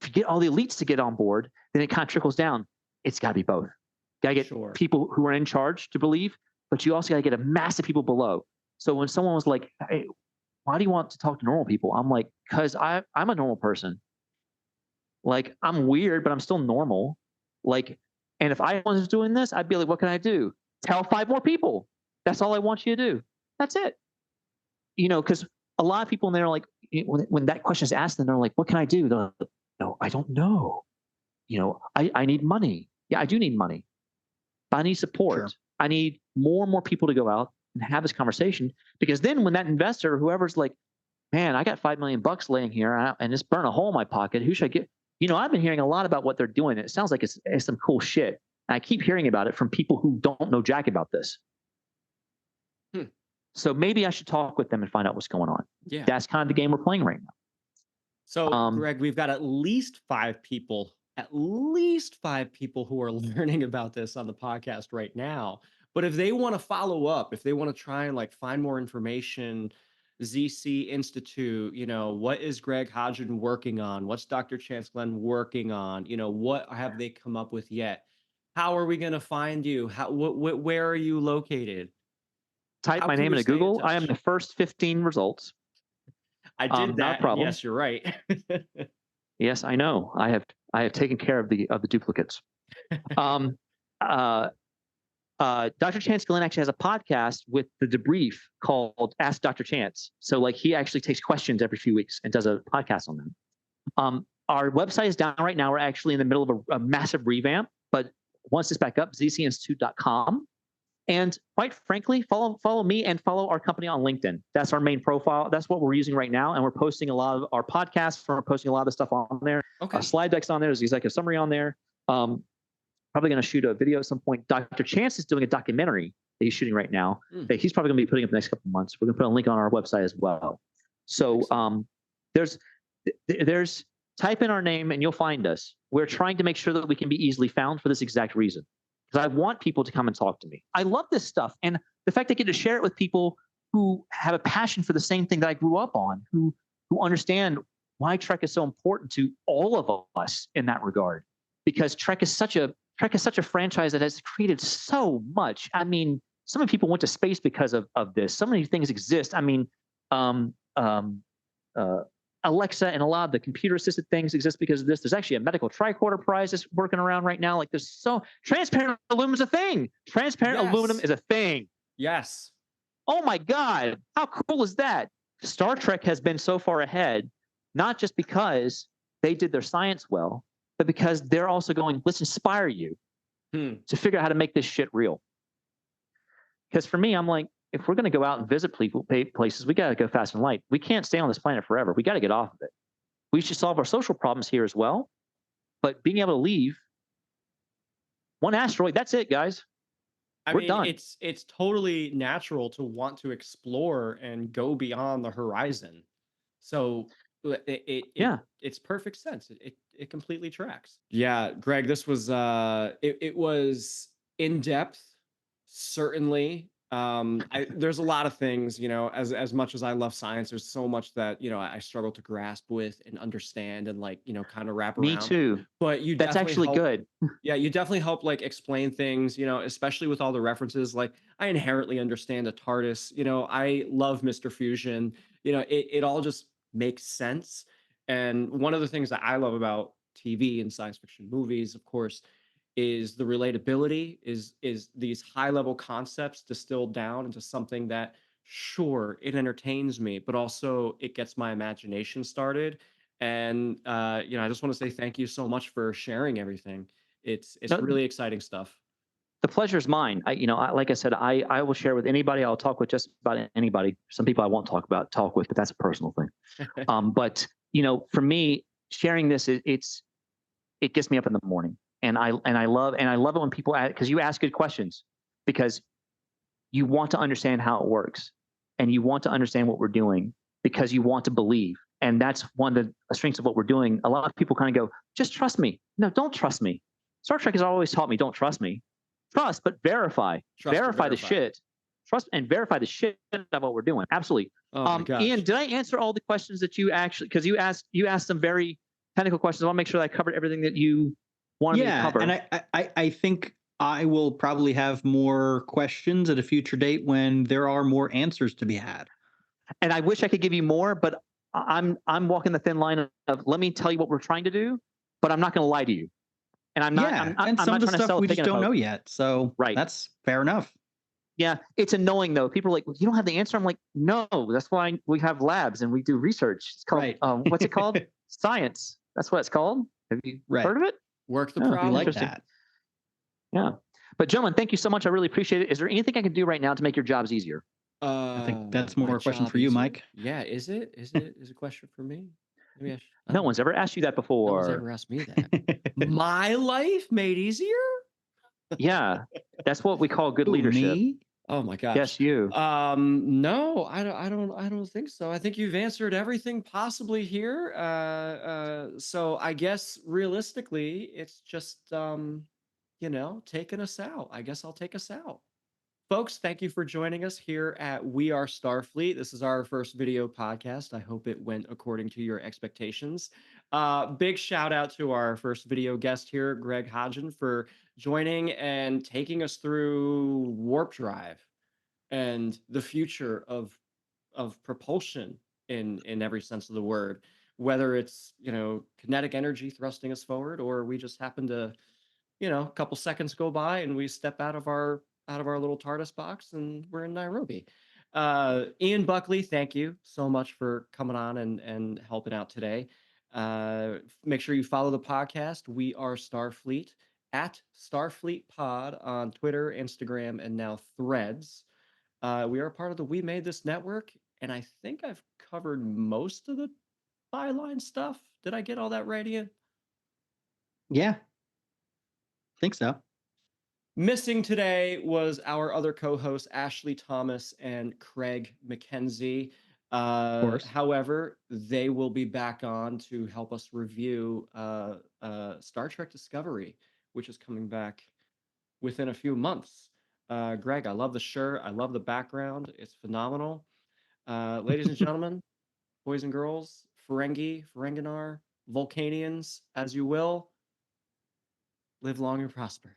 [SPEAKER 2] you get all the elites to get on board, then it kind of trickles down. It's got to be both. Got to get people who are in charge to believe, but you also got to get a mass of people below. So when someone was like, hey, why do you want to talk to normal people? I'm like, because I'm a normal person. Like, I'm weird, but I'm still normal. Like, and if I was doing this, I'd be like, what can I do? Tell 5 more people. That's all I want you to do. That's it. Because a lot of people in there are like, when that question is asked, then they're like, what can I do? They're like, no, I don't know. I need money. Yeah, I do need money. But I need support. Sure. I need more and more people to go out and have this conversation, because then when that investor, whoever's like, man, I got $5 million laying here and it's burn a hole in my pocket. Who should I get? I've been hearing a lot about what they're doing. It sounds like it's some cool shit. And I keep hearing about it from people who don't know jack about this. So maybe I should talk with them and find out what's going on.
[SPEAKER 1] Yeah.
[SPEAKER 2] That's kind of the game we're playing right now.
[SPEAKER 1] So, Greg, we've got at least 5 people who are learning about this on the podcast right now. But if they want to follow up, if they want to try and like find more information, ZC Institute, what is Greg Hodgin working on? What's Dr. Chance Glenn working on? What have they come up with yet? How are we going to find you? Where are you located?
[SPEAKER 2] Type my name into Google. I am the first 15 results.
[SPEAKER 1] I did that.
[SPEAKER 2] Not a problem.
[SPEAKER 1] Yes, you're right.
[SPEAKER 2] Yes, I know. I have taken care of the duplicates. Dr. Chance Glenn actually has a podcast with the Debrief called Ask Dr. Chance. So like, he actually takes questions every few weeks and does a podcast on them. Our website is down right now. We're actually in the middle of a massive revamp, but once it's back up, zcinstitute.com. And quite frankly, follow me and follow our company on LinkedIn. That's our main profile. That's what we're using right now. And we're posting a lot of our podcasts. We're posting a lot of the stuff on there. Okay. Slide decks on there. There's executive summary on there. Probably going to shoot a video at some point. Dr. Chance is doing a documentary that he's shooting right now that he's probably going to be putting up the next couple of months. We're going to put a link on our website as well. So there's type in our name and you'll find us. We're trying to make sure that we can be easily found for this exact reason. Because I want people to come and talk to me. I love this stuff. And the fact I get to share it with people who have a passion for the same thing that I grew up on, who understand why Trek is so important to all of us in that regard. Because Trek is such a franchise that has created so much. I mean, so many people went to space because of this. So many things exist. I mean, Alexa and a lot of the computer assisted things exist because of this. There's actually a medical tricorder prize that's working around right now. Like there's so transparent aluminum is a thing. Transparent aluminum
[SPEAKER 1] Yes.
[SPEAKER 2] is a thing.
[SPEAKER 1] Yes.
[SPEAKER 2] Oh my God. How cool is that? Star Trek has been so far ahead, not just because they did their science well, but because they're also going, let's inspire you to figure out how to make this shit real. Because for me, I'm like, if we're going to go out and visit places, we got to go fast and light. We can't stay on this planet forever. We got to get off of it. We should solve our social problems here as well. But being able to leave one asteroid, that's it, guys. We're done.
[SPEAKER 1] It's totally natural to want to explore and go beyond the horizon. So it's perfect sense. It completely tracks. Yeah, Greg, this was it was in depth, certainly. There's a lot of things, as much as I love science, there's so much that I struggle to grasp with and understand and kind of wrap
[SPEAKER 2] Me
[SPEAKER 1] around.
[SPEAKER 2] too.
[SPEAKER 1] But you
[SPEAKER 2] That's
[SPEAKER 1] definitely
[SPEAKER 2] actually
[SPEAKER 1] help.
[SPEAKER 2] good.
[SPEAKER 1] Yeah, you definitely help explain things, especially with all the references. Like I inherently understand a TARDIS, I love Mr. Fusion, it all just makes sense. And one of the things that I love about TV and science fiction movies, of course, is the relatability, is these high level concepts distilled down into something that sure it entertains me, but also it gets my imagination started. And I just want to say thank you so much for sharing everything. It's
[SPEAKER 2] No,
[SPEAKER 1] really exciting stuff.
[SPEAKER 2] the pleasure is mine. Like I said, I will share with anybody. I'll talk with just about anybody. Some people I won't talk with, but that's a personal thing. But for me, sharing this, it gets me up in the morning, and I love it when people ask, because you ask good questions, because you want to understand how it works, and you want to understand what we're doing because you want to believe, and that's one of the strengths of what we're doing. A lot of people kind of go, "Just trust me." No, don't trust me. Star Trek has always taught me, don't trust me. Trust, but verify. Verify the shit. Trust and verify the shit of what we're doing. Absolutely.
[SPEAKER 1] Oh my gosh.
[SPEAKER 2] Ian, did I answer all the questions that you actually? Because you asked some very technical questions. I want to make sure that I covered everything that you wanted me to cover.
[SPEAKER 3] And I think I will probably have more questions at a future date when there are more answers to be had.
[SPEAKER 2] And I wish I could give you more, but I'm walking the thin line of let me tell you what we're trying to do, but I'm not going to lie to you. And I'm not.
[SPEAKER 3] Yeah,
[SPEAKER 2] I'm
[SPEAKER 3] and some
[SPEAKER 2] not
[SPEAKER 3] of the
[SPEAKER 2] trying to
[SPEAKER 3] stuff
[SPEAKER 2] sell
[SPEAKER 3] we just don't know yet. So
[SPEAKER 2] right,
[SPEAKER 3] that's fair enough.
[SPEAKER 2] Yeah, it's annoying though. People are like, well, "You don't have the answer." I'm like, "No, that's why we have labs and we do research. It's called what's it called? Science. That's what it's called. Have you heard of it?
[SPEAKER 1] Work the problem.
[SPEAKER 3] We like that.
[SPEAKER 2] Yeah, but gentlemen, thank you so much. I really appreciate it. Is there anything I can do right now to make your jobs easier?
[SPEAKER 3] I think that's more a question for you, Mike.
[SPEAKER 1] Yeah, is it? Is a question for me? Maybe
[SPEAKER 2] no one's ever asked you that before.
[SPEAKER 1] No one's ever asked me that. My life made easier?
[SPEAKER 2] Yeah, that's what we call good leadership.
[SPEAKER 3] Me?
[SPEAKER 1] Oh my gosh.
[SPEAKER 2] Yes, you.
[SPEAKER 1] No, I don't think so. I think you've answered everything possibly here. So I guess realistically, it's just taking us out. I guess I'll take us out. Folks, thank you for joining us here at We Are Starfleet. This is our first video podcast. I hope it went according to your expectations. Big shout out to our first video guest here, Greg Hodgin, for joining and taking us through warp drive and the future of propulsion in every sense of the word. Whether it's kinetic energy thrusting us forward, or we just happen to a couple seconds go by and we step out of our little TARDIS box and we're in Nairobi. Ian Buckley, thank you so much for coming on and helping out today. Make sure you follow the podcast. We Are Starfleet at Starfleet Pod on Twitter, Instagram, and now Threads. We are part of the We Made This network, and I think I've covered most of the byline stuff. Did I get all that right, Ian?
[SPEAKER 3] Yeah, think so.
[SPEAKER 1] Missing today was our other co-hosts, Ashley Thomas and Craig McKenzie. However, they will be back on to help us review Star Trek Discovery, which is coming back within a few months. Greg, I love the shirt. I love the background. It's phenomenal. Ladies and gentlemen, boys and girls, Ferengi, Ferenginar, Vulcanians, as you will, live long and prosper.